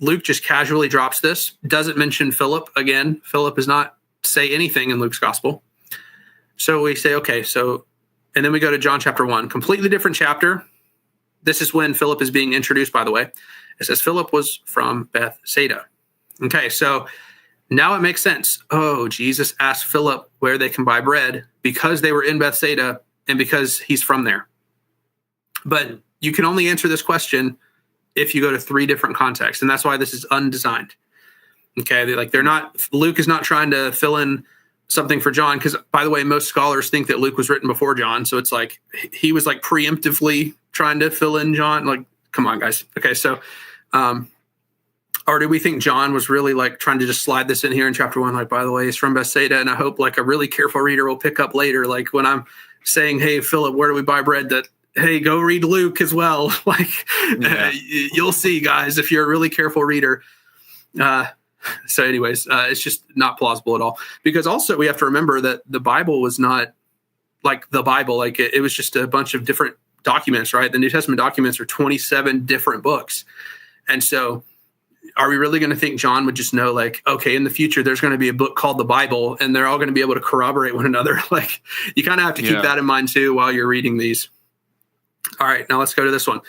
[SPEAKER 1] Luke just casually drops this, doesn't mention Philip. Again, Philip does not say anything in Luke's gospel. So we say, okay, and then we go to John chapter 1, completely different chapter. This is when Philip is being introduced, by the way. It says Philip was from Bethsaida. Okay, so now it makes sense. Oh, Jesus asked Philip where they can buy bread because they were in Bethsaida and because he's from there. But you can only answer this question if you go to 3 different contexts, and that's why this is undesigned. Okay, Luke is not trying to fill in something for John, because, by the way, most scholars think that Luke was written before John, so it's like he was like preemptively trying to fill in John. Like, come on, guys. Okay, so, or do we think John was really like trying to just slide this in here in chapter 1? Like, by the way, he's from Bethsaida, and I hope like a really careful reader will pick up later, like when I'm saying, hey, Philip, where do we buy bread? That, hey, go read Luke as well. Like, you'll see, guys, if you're a really careful reader. So anyways, it's just not plausible at all. Because also we have to remember that the Bible was not like the Bible. Like it was just a bunch of different documents, right? The New Testament documents are 27 different books. And so are we really going to think John would just know, like, okay, in the future, there's going to be a book called the Bible and they're all going to be able to corroborate one another? Like, you kind of have to keep that in mind too while you're reading these. All right, now let's go to this one.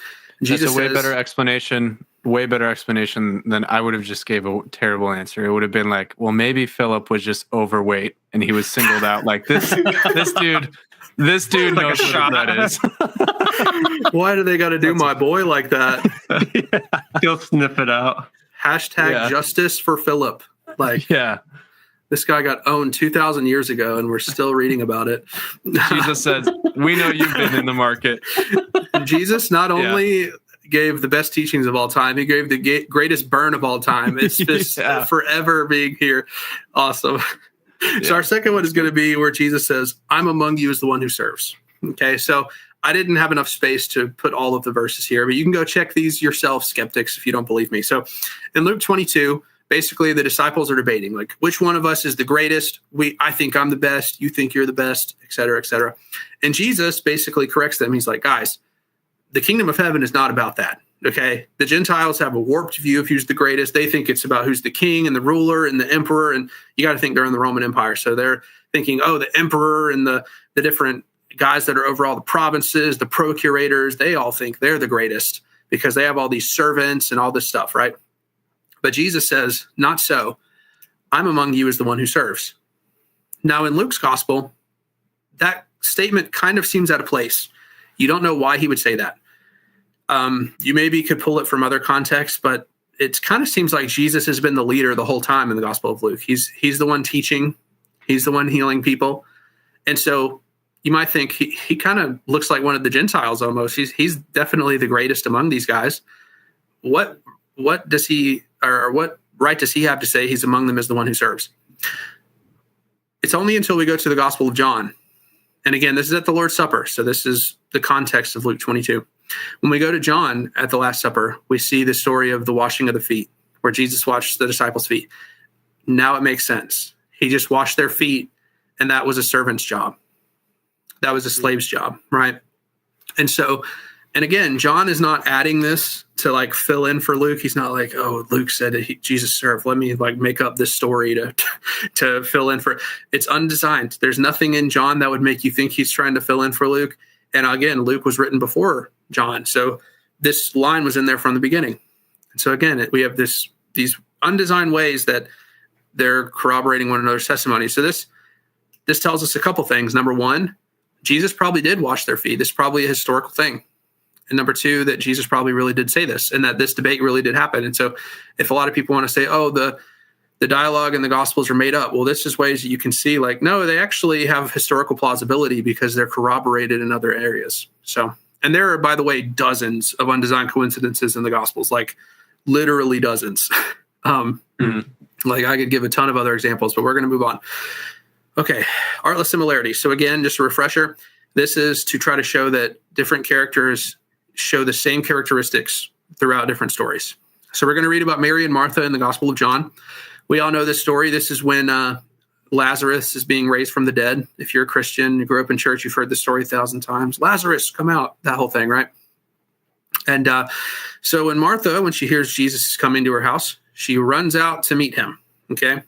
[SPEAKER 1] Jesus
[SPEAKER 2] That's a way
[SPEAKER 1] says,
[SPEAKER 2] better explanation than I would have just gave a terrible answer. It would have been like, well, maybe Philip was just overweight and he was singled out. Like this dude like knows what that is.
[SPEAKER 1] Why do they got to do my boy like that?
[SPEAKER 3] He'll sniff it out.
[SPEAKER 1] Hashtag justice for Philip. Like, this guy got owned 2,000 years ago, and we're still reading about it.
[SPEAKER 2] Jesus says, we know you've been in the market.
[SPEAKER 1] Jesus not only gave the best teachings of all time, he gave the greatest burn of all time. It's this forever being here. Awesome. So our second one is going to be where Jesus says, I'm among you as the one who serves. Okay, so I didn't have enough space to put all of the verses here, but you can go check these yourself, skeptics, if you don't believe me. So in Luke 22, basically the disciples are debating, like, which one of us is the greatest? I think I'm the best. You think you're the best, et cetera, et cetera. And Jesus basically corrects them. He's like, guys, the kingdom of heaven is not about that. Okay. The Gentiles have a warped view of who's the greatest. They think it's about who's the king and the ruler and the emperor. And you got to think they're in the Roman Empire. So they're thinking, oh, the emperor and the different guys that are over all the provinces, the procurators, they all think they're the greatest because they have all these servants and all this stuff, right? But Jesus says, not so. I'm among you as the one who serves. Now, in Luke's gospel, that statement kind of seems out of place. You don't know why he would say that. You maybe could pull it from other contexts, but it kind of seems like Jesus has been the leader the whole time in the Gospel of Luke. He's the one teaching. He's the one healing people. And so you might think he kind of looks like one of the Gentiles almost. He's definitely the greatest among these guys. What does he, or what right does he have to say he's among them as the one who serves? It's only until we go to the Gospel of John. And again, this is at the Lord's Supper. So this is the context of Luke 22. When we go to John at the Last Supper, we see the story of the washing of the feet, where Jesus washed the disciples' feet. Now it makes sense. He just washed their feet, and that was a servant's job. That was a slave's job, right? And so, and again, John is not adding this to like fill in for Luke. He's not like, oh, Luke said that Jesus served. Let me like make up this story to fill in for. It's undesigned. There's nothing in John that would make you think he's trying to fill in for Luke. And again, Luke was written before John, so this line was in there from the beginning. And so again, we have these undesigned ways that they're corroborating one another's testimony. So this tells us a couple things. Number one, Jesus probably did wash their feet. This is probably a historical thing. And number two, that Jesus probably really did say this, and that this debate really did happen. And so if a lot of people want to say, oh, the dialogue and the Gospels are made up, well, this is ways that you can see, like, no, they actually have historical plausibility because they're corroborated in other areas. So, and there are, by the way, dozens of undesigned coincidences in the Gospels, like literally dozens. Like I could give a ton of other examples, but we're going to move on. Okay, artless similarity. So again, just a refresher, this is to try to show that different characters show the same characteristics throughout different stories. So we're going to read about Mary and Martha in the Gospel of John. We all know this story. This is when Lazarus is being raised from the dead. If you're a Christian, you grew up in church, you've heard this story 1,000 times. Lazarus, come out, that whole thing, right? And so when Martha, when she hears Jesus is coming to her house, she runs out to meet him, okay?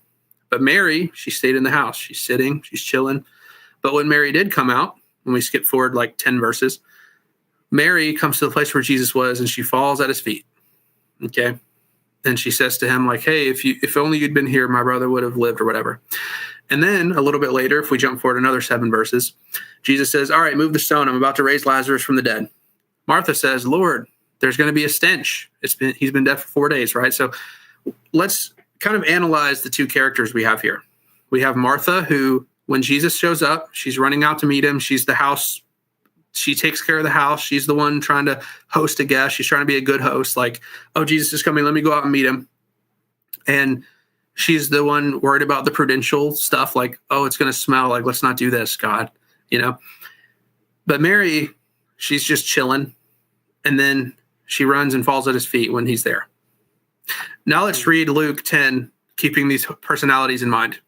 [SPEAKER 1] But Mary, she stayed in the house. She's sitting, she's chilling. But when Mary did come out, when we skip forward like 10 verses, Mary comes to the place where Jesus was and she falls at his feet, okay? And she says to him, like, hey, if only you'd been here, my brother would have lived or whatever. And then a little bit later, if we jump forward another 7 verses, Jesus says, all right, move the stone. I'm about to raise Lazarus from the dead. Martha says, Lord, there's going to be a stench. He's been dead for 4 days, right? So let's kind of analyze the two characters we have here. We have Martha, who, when Jesus shows up, she's running out to meet him. She's the house. She takes care of the house. She's the one trying to host a guest. She's trying to be a good host. Like, oh, Jesus is coming. Let me go out and meet him. And she's the one worried about the prudential stuff. Like, oh, it's going to smell. Like, let's not do this, God, you know. But Mary, she's just chilling. And then she runs and falls at his feet when he's there. Now let's read Luke 10, keeping these personalities in mind.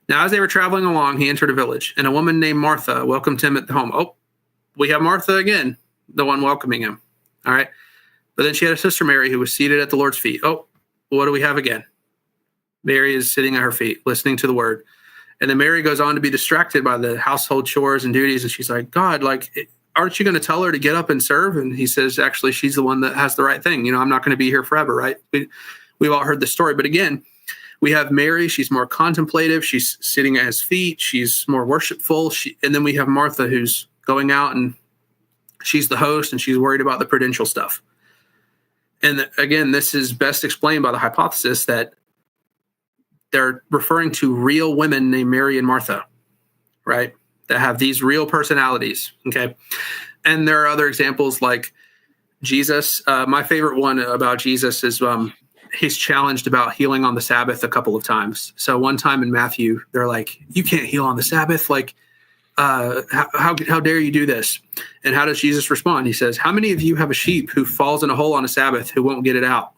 [SPEAKER 1] Now, as they were traveling along, he entered a village, and a woman named Martha welcomed him at the home. Oh, we have Martha again, the one welcoming him. All right. But then she had a sister, Mary, who was seated at the Lord's feet. Oh, what do we have again? Mary is sitting at her feet, listening to the word. And then Mary goes on to be distracted by the household chores and duties. And she's like, God, like, aren't you going to tell her to get up and serve? And he says, actually, she's the one that has the right thing. You know, I'm not going to be here forever, right? We've all heard the story. But again, we have Mary. She's more contemplative. She's sitting at his feet. She's more worshipful. And then we have Martha, who's going out and she's the host and she's worried about the prudential stuff. And again, this is best explained by the hypothesis that they're referring to real women named Mary and Martha, right? That have these real personalities, okay? And there are other examples like Jesus. My favorite one about Jesus is he's challenged about healing on the Sabbath a couple of times. So one time in Matthew, they're like, you can't heal on the Sabbath. Like, how dare you do this? And how does Jesus respond? He says, how many of you have a sheep who falls in a hole on a Sabbath who won't get it out?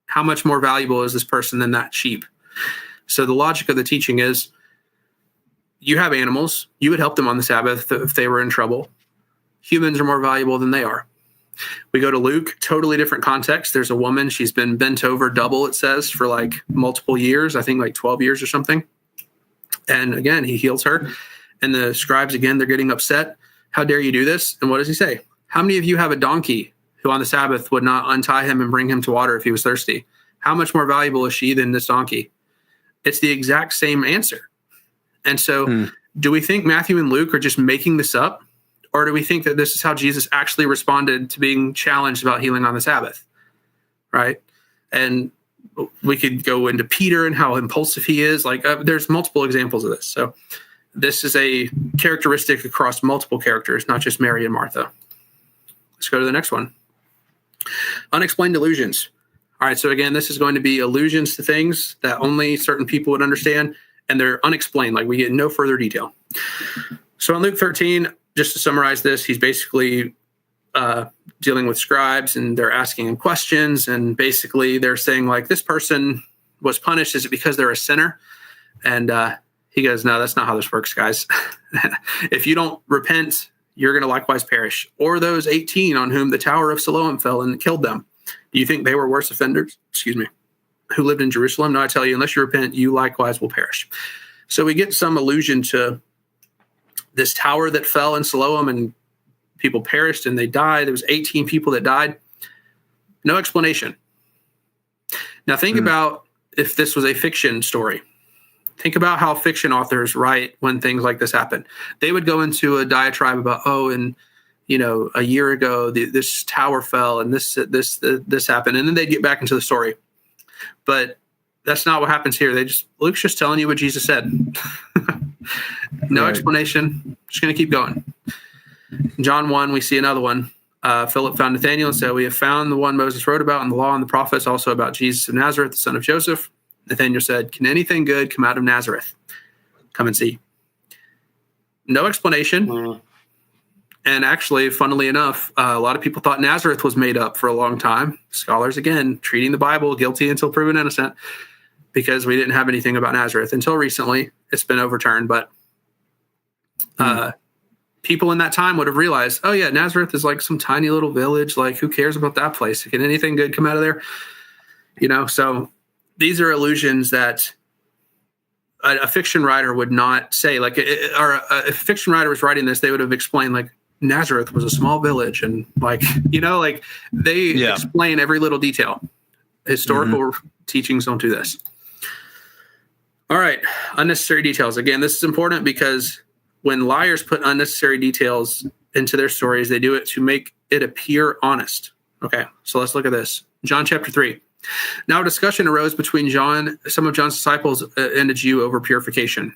[SPEAKER 1] How much more valuable is this person than that sheep? So the logic of the teaching is, you have animals. You would help them on the Sabbath if they were in trouble. Humans are more valuable than they are. We go to Luke, totally different context. There's a woman. She's been bent over double, it says, for like multiple years, I think like 12 years or something. And again, he heals her. And the scribes, again, they're getting upset. How dare you do this? And what does he say? How many of you have a donkey who on the Sabbath would not untie him and bring him to water if he was thirsty? How much more valuable is she than this donkey? It's the exact same answer. And so do we think Matthew and Luke are just making this up? Or do we think that this is how Jesus actually responded to being challenged about healing on the Sabbath? Right? And we could go into Peter and how impulsive he is. Like there's multiple examples of this. So this is a characteristic across multiple characters, not just Mary and Martha. Let's go to the next one. Unexplained illusions. All right, so again, this is going to be allusions to things that only certain people would understand, and they're unexplained. Like we get no further detail. So in Luke 13, just to summarize this, he's basically dealing with scribes, and they're asking him questions, and basically they're saying, like, this person was punished. Is it because they're a sinner? And he goes, no, that's not how this works, guys. If you don't repent you're going to likewise perish. Or those 18 on whom the tower of Siloam fell and killed them. Do you think they were worse offenders? Who lived in Jerusalem? No, I tell you, unless you repent, you likewise will perish. So we get some allusion to this tower that fell in Siloam and people perished and they died. There was 18 people that died. No explanation. Now think about if this was a fiction story. Think about how fiction authors write when things like this happen. They would go into a diatribe about, and a year ago this tower fell and this happened, and then they'd get back into the story. But that's not what happens here. Luke's just telling you what Jesus said. No explanation. Just going to keep going. In John 1, we see another one. Philip found Nathanael and said, "We have found the one Moses wrote about in the law and the prophets, also about Jesus of Nazareth, the son of Joseph." Nathanael said, "Can anything good come out of Nazareth? Come and see." No explanation. And actually, funnily enough, a lot of people thought Nazareth was made up for a long time. Scholars, again, treating the Bible guilty until proven innocent, because we didn't have anything about Nazareth until recently. It's been overturned, but people in that time would have realized, oh yeah, Nazareth is like some tiny little village. Like, who cares about that place? Can anything good come out of there? So these are allusions that a fiction writer would not say. Like, if a fiction writer was writing this, they would have explained, like, Nazareth was a small village, and they explain every little detail. Historical teachings don't do this. All right, unnecessary details. Again, this is important because when liars put unnecessary details into their stories, they do it to make it appear honest. Okay, so let's look at this. John chapter 3. Now a discussion arose between some of John's disciples, and a Jew over purification.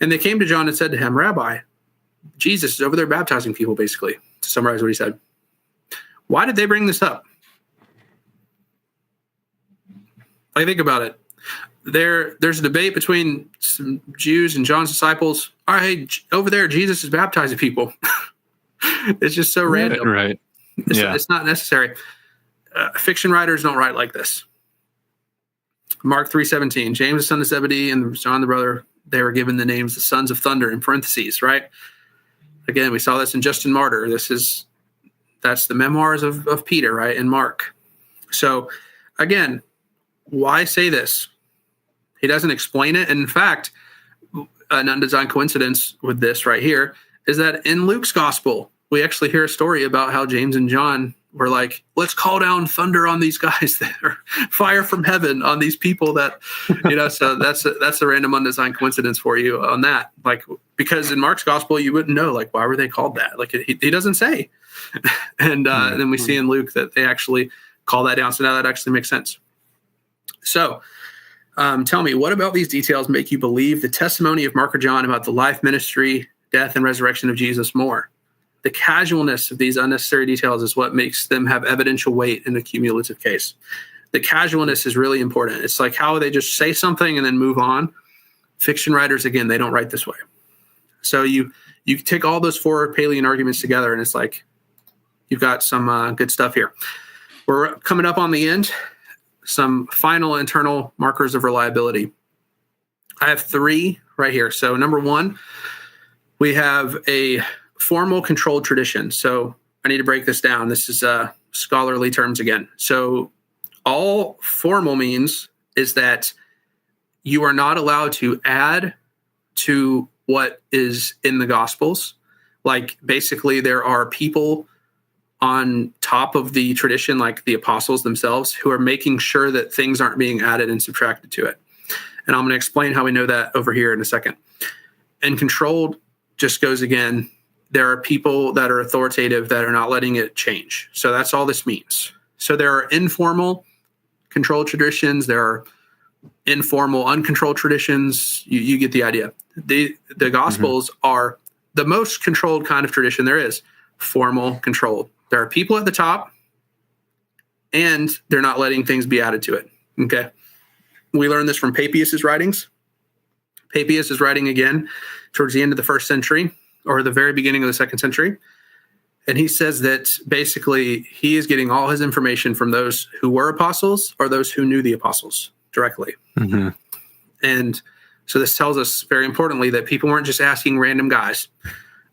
[SPEAKER 1] And they came to John and said to him, "Rabbi, Jesus is over there baptizing people," basically, to summarize what he said. Why did they bring this up? Think about it. There's a debate between some Jews and John's disciples. All right, over there, Jesus is baptizing people. It's just so random.
[SPEAKER 2] Right.
[SPEAKER 1] It's not necessary. Fiction writers don't write like this. Mark 3:17, James the son of Zebedee and John the brother, they were given the names the sons of thunder in parentheses, right? Again, we saw this in Justin Martyr. That's the memoirs of Peter, right, in Mark. So again, why say this? He doesn't explain it. And in fact, an undesigned coincidence with this right here is that in Luke's gospel, we actually hear a story about how James and John were like, let's call down thunder on these guys there, fire from heaven on these people that, so that's a random undesigned coincidence for you on that. Like, because in Mark's gospel, you wouldn't know, like, why were they called that? Like, he doesn't say. And then we see in Luke that they actually call that down. So now that actually makes sense. So tell me, what about these details make you believe the testimony of Mark or John about the life, ministry, death, and resurrection of Jesus more? The casualness of these unnecessary details is what makes them have evidential weight in a cumulative case. The casualness is really important. It's like how they just say something and then move on. Fiction writers, again, they don't write this way. So you take all those four Palean arguments together, and it's like you've got some good stuff here. We're coming up on the end. Some final internal markers of reliability. I have 3 right here. So number 1, we have a formal controlled tradition. So I need to break this down. This is scholarly terms again. So all formal means is that you are not allowed to add to what is in the Gospels. Like, basically, there are people on top of the tradition, like the apostles themselves, who are making sure that things aren't being added and subtracted to it. And I'm going to explain how we know that over here in a second. And controlled just goes again, there are people that are authoritative that are not letting it change. So that's all this means. So there are informal controlled traditions. There are informal uncontrolled traditions. You get the idea. The Gospels are the most controlled kind of tradition there is. Formal, controlled. There are people at the top, and they're not letting things be added to it. Okay. We learned this from Papias' writings. Papias is writing again towards the end of the 1st century, or the very beginning of the 2nd century. And he says that basically he is getting all his information from those who were apostles or those who knew the apostles directly. And so this tells us very importantly that people weren't just asking random guys.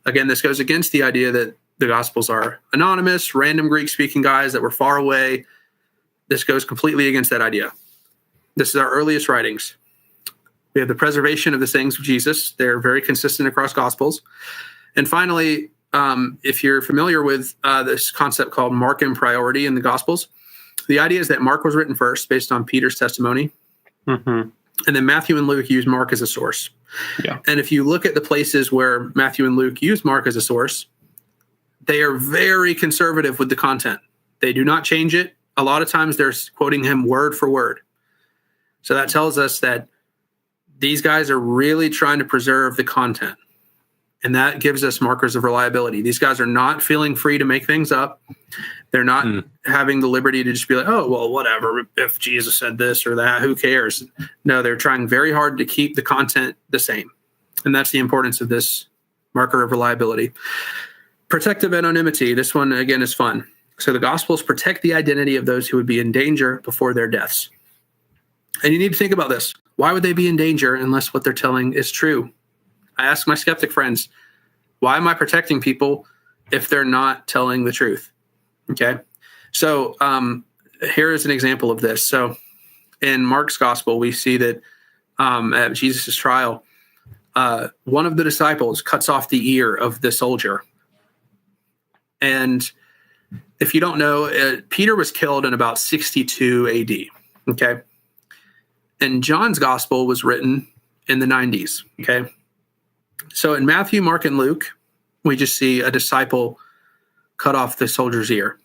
[SPEAKER 1] Again, this goes against the idea that the Gospels are anonymous, random Greek-speaking guys that were far away. This goes completely against that idea. This is our earliest writings. We have the preservation of the sayings of Jesus. They're very consistent across Gospels. And finally, if you're familiar with this concept called Markan priority in the Gospels, the idea is that Mark was written first based on Peter's testimony. Mm-hmm. And then Matthew and Luke use Mark as a source. Yeah. And if you look at the places where Matthew and Luke use Mark as a source, they are very conservative with the content. They do not change it. A lot of times they're quoting him word for word. So that tells us that these guys are really trying to preserve the content. And that gives us markers of reliability. These guys are not feeling free to make things up. They're not having the liberty to just be like, oh, well, whatever. If Jesus said this or that, who cares? No, they're trying very hard to keep the content the same. And that's the importance of this marker of reliability. Protective anonymity. This one, again, is fun. So the Gospels protect the identity of those who would be in danger before their deaths. And you need to think about this. Why would they be in danger unless what they're telling is true? I ask my skeptic friends, why am I protecting people if they're not telling the truth? Okay. So here is an example of this. So in Mark's gospel, we see that at Jesus' trial, one of the disciples cuts off the ear of the soldier. And if you don't know, Peter was killed in about 62 AD. Okay. And John's gospel was written in the 90s. Okay. So in Matthew, Mark, and Luke, we just see a disciple cut off the soldier's ear.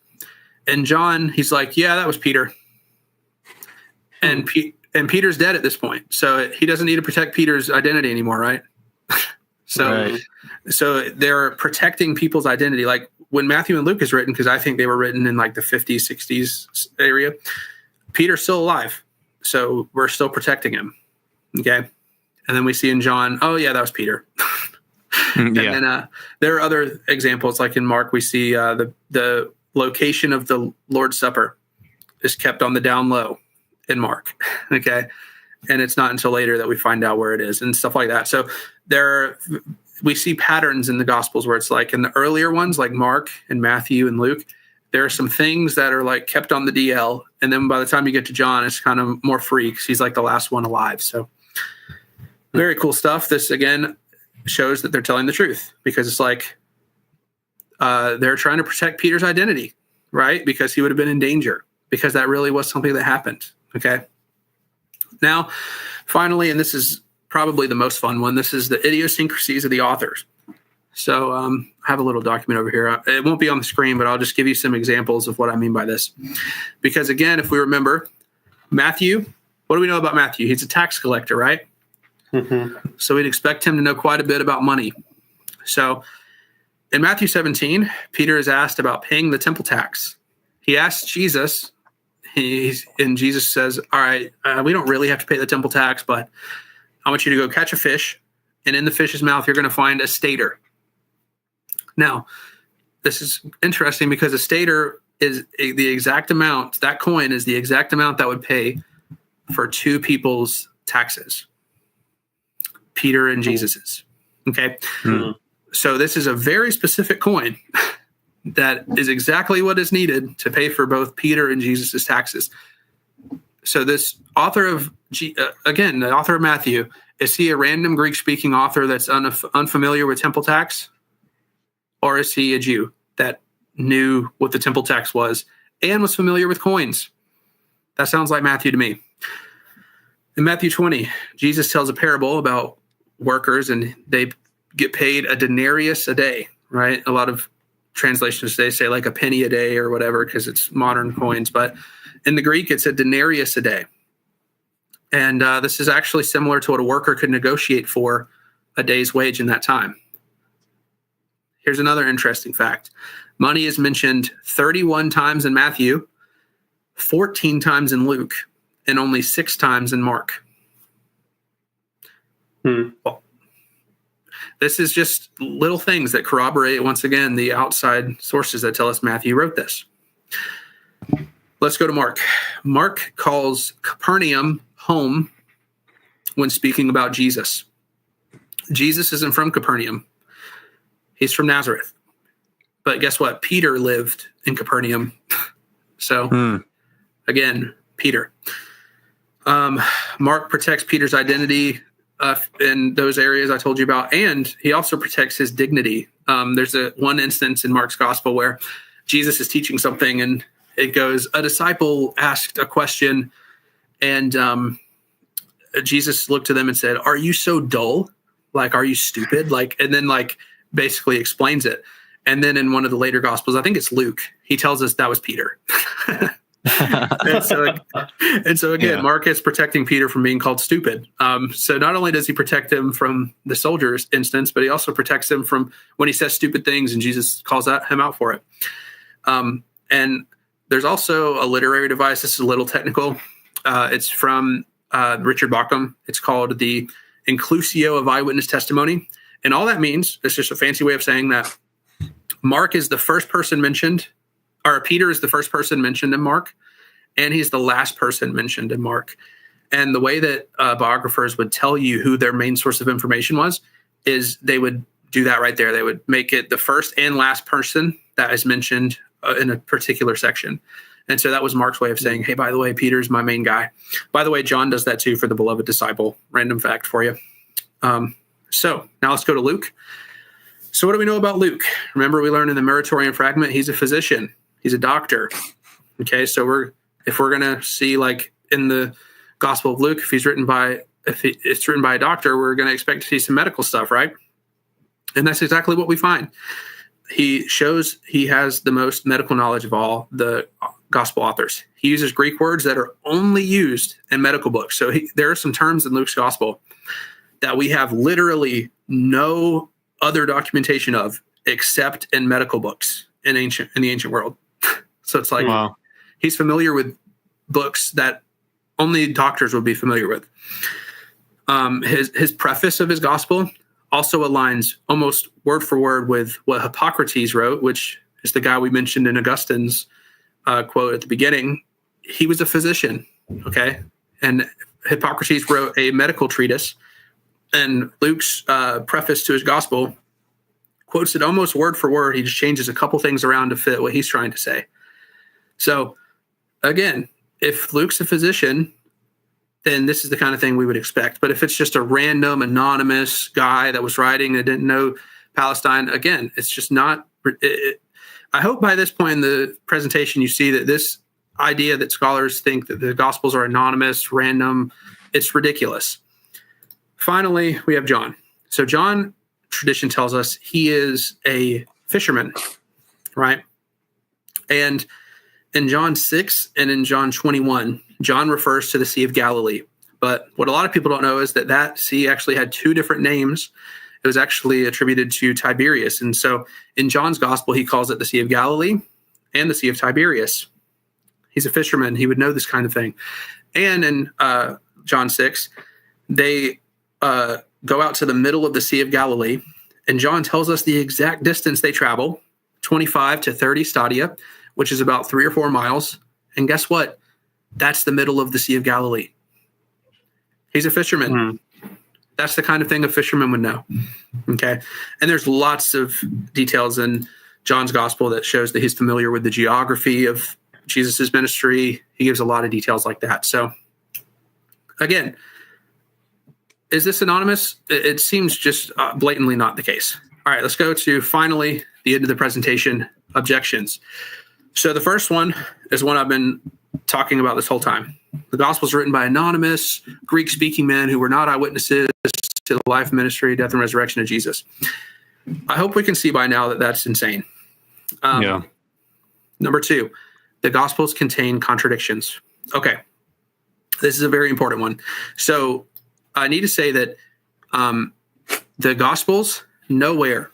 [SPEAKER 1] And John, he's like, yeah, that was Peter. And Peter's dead at this point. So he doesn't need to protect Peter's identity anymore, right? So they're protecting people's identity. Like when Matthew and Luke is written, because I think they were written in like the 50s, 60s area, Peter's still alive. So we're still protecting him. Okay. And then we see in John, oh, yeah, that was Peter. And then there are other examples. Like in Mark, we see the location of the Lord's Supper is kept on the down low in Mark. Okay. And it's not until later that we find out where it is and stuff like that. So we see patterns in the Gospels where it's like in the earlier ones, like Mark and Matthew and Luke, there are some things that are like kept on the DL. And then by the time you get to John, it's kind of more free because he's like the last one alive. So very cool stuff. This, again, shows that they're telling the truth because it's like they're trying to protect Peter's identity, right? Because he would have been in danger because that really was something that happened. Okay. Now, finally, and this is probably the most fun one, this is the idiosyncrasies of the authors. So I have a little document over here. It won't be on the screen, but I'll just give you some examples of what I mean by this. Because again, if we remember, Matthew, what do we know about Matthew? He's a tax collector, right? Mm-hmm. So we'd expect him to know quite a bit about money. So in Matthew 17, Peter is asked about paying the temple tax. He asks Jesus, and Jesus says, all right, we don't really have to pay the temple tax, but I want you to go catch a fish, and in the fish's mouth, you're going to find a stater. Now, this is interesting because a stater is the exact amount, that coin is the exact amount that would pay for two people's taxes. Peter and Jesus's. Okay. Mm-hmm. So this is a very specific coin that is exactly what is needed to pay for both Peter and Jesus's taxes. So this author of, again, the author of Matthew, is he a random Greek-speaking author that's unfamiliar with temple tax? Or is he a Jew that knew what the temple tax was and was familiar with coins? That sounds like Matthew to me. In Matthew 20, Jesus tells a parable about workers and they get paid a denarius a day, right? A lot of translations today say like a penny a day or whatever because it's modern coins. But in the Greek, it's a denarius a day. And this is actually similar to what a worker could negotiate for a day's wage in that time. Here's another interesting fact. Money is mentioned 31 times in Matthew, 14 times in Luke, and only 6 times in Mark. Well, this is just little things that corroborate, once again, the outside sources that tell us Matthew wrote this. Let's go to Mark. Mark calls Capernaum home when speaking about Jesus. Jesus isn't from Capernaum. He's from Nazareth. But guess what? Peter lived in Capernaum. So, again, Peter. Mark protects Peter's identity in those areas I told you about, and he also protects his dignity. There's one instance in Mark's gospel where Jesus is teaching something, and it goes, a disciple asked a question, and Jesus looked to them and said, "Are you so dull? Like, are you stupid?" And then basically explains it. And then in one of the later gospels, I think it's Luke, he tells us that was Peter. and so again, Mark is protecting Peter from being called stupid. So not only does he protect him from the soldiers instance, but he also protects him from when he says stupid things and Jesus calls him out for it. And there's also a literary device. This is a little technical. It's from Richard Bauckham. It's called the Inclusio of Eyewitness Testimony. And all that means, it's just a fancy way of saying that Mark is the first person mentioned, or Peter is the first person mentioned in Mark, and he's the last person mentioned in Mark. And the way that biographers would tell you who their main source of information was is they would do that right there. They would make it the first and last person that is mentioned in a particular section. And so that was Mark's way of saying, hey, by the way, Peter's my main guy. By the way, John does that too for the beloved disciple. Random fact for you. So now let's go to Luke. So what do we know about Luke? Remember, we learned in the Meritorian fragment, he's a physician. He's a doctor. Okay, so if we're going to see in the Gospel of Luke, if it's written by a doctor, we're going to expect to see some medical stuff, right? And that's exactly what we find. He shows he has the most medical knowledge of all the Gospel authors. He uses Greek words that are only used in medical books. So there are some terms in Luke's Gospel that we have literally no other documentation of except in medical books in the ancient world. So it's wow. He's familiar with books that only doctors would be familiar with. His preface of his gospel also aligns almost word for word with what Hippocrates wrote, which is the guy we mentioned in Augustine's quote at the beginning. He was a physician, okay? And Hippocrates wrote a medical treatise, and Luke's preface to his gospel quotes it almost word for word. He just changes a couple things around to fit what he's trying to say. So, again, if Luke's a physician, then this is the kind of thing we would expect. But if it's just a random, anonymous guy that was writing that didn't know Palestine, again, it's just not. I hope by this point in the presentation you see that this idea that scholars think that the Gospels are anonymous, random, it's ridiculous. Finally, we have John. So John, tradition tells us he is a fisherman, right? And in John 6 and in John 21, John refers to the Sea of Galilee. But what a lot of people don't know is that sea actually had two different names. It was actually attributed to Tiberius. And so in John's gospel, he calls it the Sea of Galilee and the Sea of Tiberius. He's a fisherman. He would know this kind of thing. And in John 6, they go out to the middle of the Sea of Galilee, and John tells us the exact distance they travel, 25 to 30 stadia, which is about 3 or 4 miles. And guess what? That's the middle of the Sea of Galilee. He's a fisherman. Mm-hmm. That's the kind of thing a fisherman would know. Okay. And there's lots of details in John's gospel that shows that he's familiar with the geography of Jesus's ministry. He gives a lot of details like that. So again, is this anonymous? It seems just blatantly not the case. All right, let's go to finally the end of the presentation, objections. So the first one is one I've been talking about this whole time. The gospel is written by anonymous Greek-speaking men who were not eyewitnesses to the life, ministry, death, and resurrection of Jesus. I hope we can see by now that that's insane. Number 2, the gospels contain contradictions. Okay, this is a very important one. So I need to say that the Gospels nowhere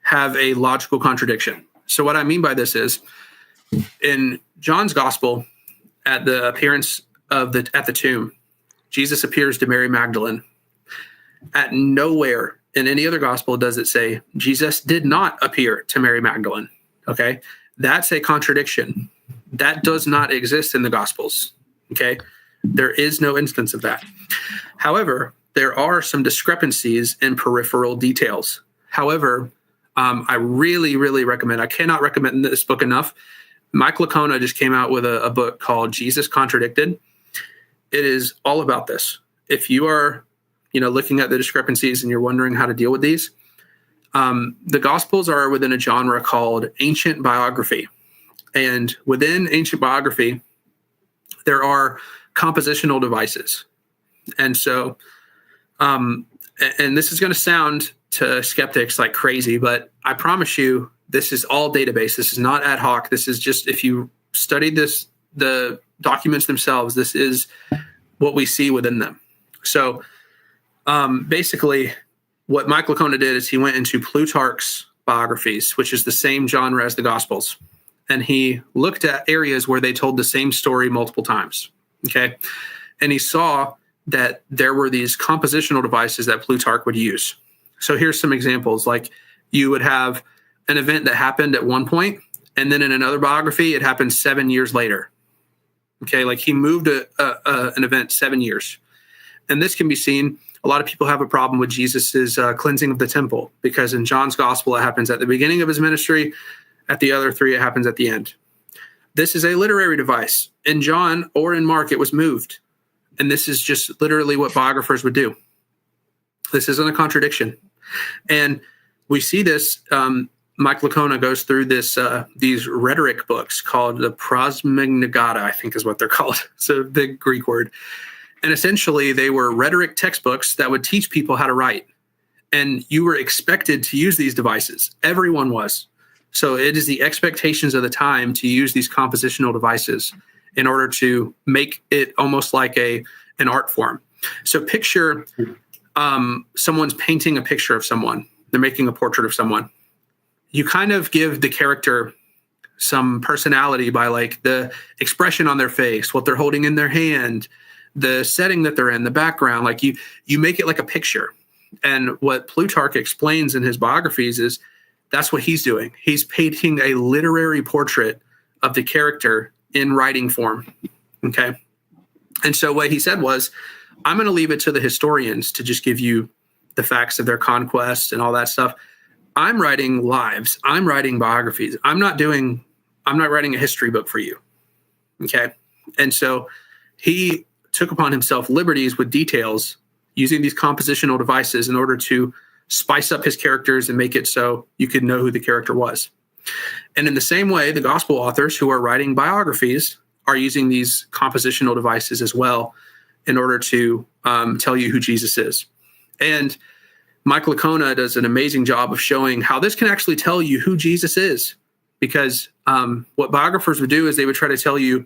[SPEAKER 1] have a logical contradiction. So what I mean by this is, in John's Gospel, at the appearance at the tomb, Jesus appears to Mary Magdalene. At nowhere in any other Gospel does it say Jesus did not appear to Mary Magdalene. Okay, that's a contradiction. That does not exist in the Gospels. Okay, there is no instance of that. However, there are some discrepancies in peripheral details. However, I really, really recommend. I cannot recommend this book enough. Mike Licona just came out with a book called Jesus Contradicted. It is all about this. If you are, looking at the discrepancies and you're wondering how to deal with these, the Gospels are within a genre called ancient biography. And within ancient biography, there are compositional devices. And so, and this is going to sound to skeptics like crazy, but I promise you, this is all database. This is not ad hoc. This is just, if you study the documents themselves, this is what we see within them. So basically, what Mike Licona did is he went into Plutarch's biographies, which is the same genre as the Gospels. And he looked at areas where they told the same story multiple times. Okay. And he saw that there were these compositional devices that Plutarch would use. So here's some examples. Like, you would have an event that happened at one point, and then in another biography, it happened 7 years later. Okay. Like, he moved an event 7 years. And this can be seen. A lot of people have a problem with Jesus's cleansing of the temple, because in John's gospel, it happens at the beginning of his ministry. At the other three, it happens at the end. This is a literary device. In John or in Mark, it was moved. And this is just literally what biographers would do. This isn't a contradiction. And we see this, Mike Licona goes through these rhetoric books called the Prosmenigata, I think is what they're called. It's a big Greek word. And essentially, they were rhetoric textbooks that would teach people how to write. And you were expected to use these devices. Everyone was. So it is the expectations of the time to use these compositional devices in order to make it almost like an art form. So picture someone's painting a picture of someone. They're making a portrait of someone. You kind of give the character some personality by like the expression on their face, what they're holding in their hand, the setting that they're in, the background. Like you make it like a picture. And what Plutarch explains in his biographies is that's what he's doing. He's painting a literary portrait of the character in writing form. Okay. And so what he said was, I'm going to leave it to the historians to just give you the facts of their conquest and all that stuff. I'm writing lives. I'm writing biographies. I'm not writing a history book for you. Okay. And so he took upon himself liberties with details using these compositional devices in order to spice up his characters and make it so you could know who the character was. And in the same way, the gospel authors who are writing biographies are using these compositional devices as well in order to tell you who Jesus is. And Mike Licona does an amazing job of showing how this can actually tell you who Jesus is. Because what biographers would do is they would try to tell you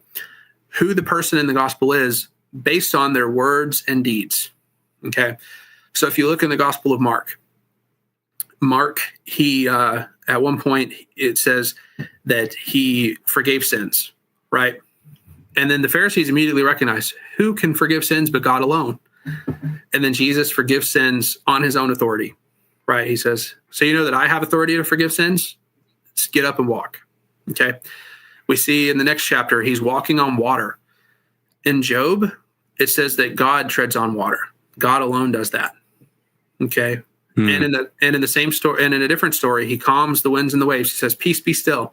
[SPEAKER 1] who the person in the gospel is based on their words and deeds. Okay. So if you look in the Gospel of Mark, he at one point it says that he forgave sins, right? And then the Pharisees immediately recognize, who can forgive sins but God alone? And then Jesus forgives sins on his own authority, right? He says, so you know that I have authority to forgive sins? Just get up and walk. Okay. We see in the next chapter, he's walking on water. In Job, it says that God treads on water. God alone does that. Okay. And in the same story, and in a different story, he calms the winds and the waves. He says, peace, be still.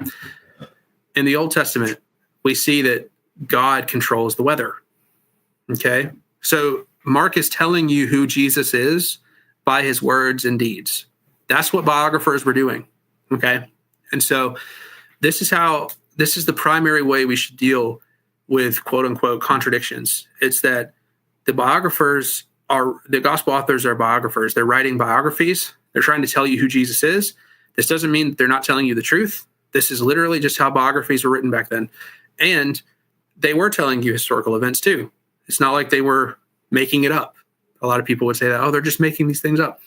[SPEAKER 1] In the Old Testament, we see that God controls the weather. Okay. So Mark is telling you who Jesus is by his words and deeds. That's what biographers were doing. Okay. And so this is the primary way we should deal with quote unquote contradictions. It's that the gospel authors are biographers. They're writing biographies. They're trying to tell you who Jesus is. This doesn't mean that they're not telling you the truth. This is literally just how biographies were written back then. And they were telling you historical events too. It's not like they were making it up. A lot of people would say that, they're just making these things up.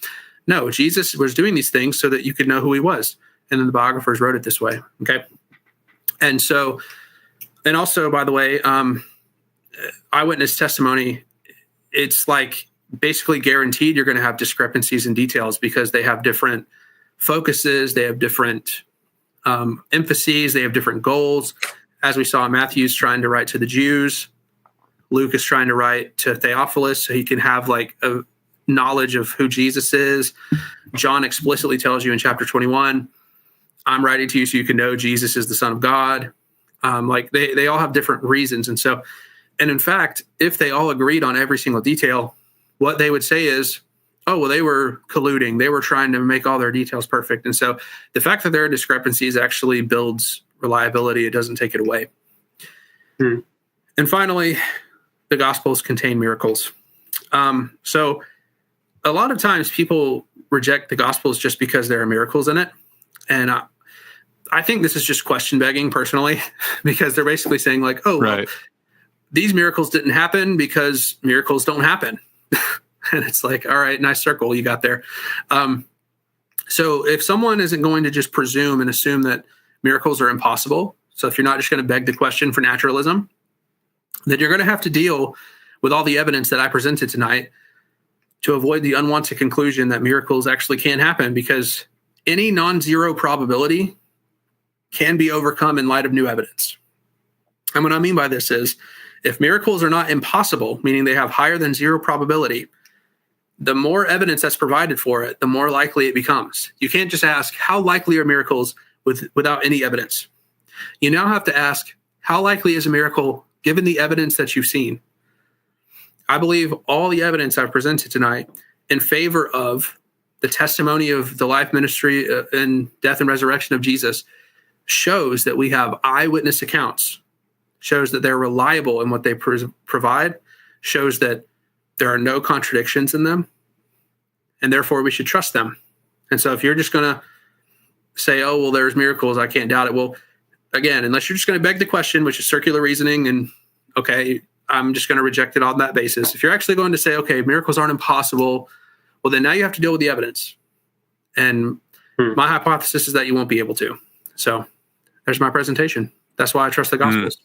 [SPEAKER 1] No, Jesus was doing these things so that you could know who he was. And then the biographers wrote it this way. Okay. And so, and also, by the way, eyewitness testimony, it's like basically guaranteed you're going to have discrepancies in details because they have different focuses, they have different emphases, they have different goals. As we saw, Matthew's trying to write to the Jews. Luke is trying to write to Theophilus so he can have like knowledge of who Jesus is. John explicitly tells you in chapter 21, I'm writing to you so you can know Jesus is the Son of God. Like they all have different reasons. And in fact, if they all agreed on every single detail, what they would say is, oh, well, they were colluding. They were trying to make all their details perfect. And so the fact that there are discrepancies actually builds reliability. It doesn't take it away. And finally, the Gospels contain miracles. So a lot of times people reject the Gospels just because there are miracles in it. And I think this is just question begging personally, because they're basically saying like, oh, well, these miracles didn't happen because miracles don't happen. And it's like, all right, nice circle you got there. So if someone isn't going to just presume and assume that miracles are impossible, so if you're not just going to beg the question for naturalism, then you're going to have to deal with all the evidence that I presented tonight to avoid the unwanted conclusion that miracles actually can happen, because any non-zero probability can be overcome in light of new evidence. And what I mean by this is, if miracles are not impossible, meaning they have higher than zero probability, the more evidence that's provided for it, the more likely it becomes. You can't just ask, how likely are miracles without any evidence? You now have to ask, how likely is a miracle given the evidence that you've seen? I believe all the evidence I've presented tonight in favor of the testimony of the life, ministry, and death and resurrection of Jesus shows that we have eyewitness accounts, shows that they're reliable in what they provide, shows that there are no contradictions in them, and therefore we should trust them. And so if you're just going to say, oh, well, there's miracles, I can't doubt it. Well, again, unless you're just going to beg the question, which is circular reasoning, and okay, I'm just going to reject it on that basis. If you're actually going to say, okay, miracles aren't impossible, well, then now you have to deal with the evidence. And my hypothesis is that you won't be able to. So there's my presentation. That's why I trust the Gospels.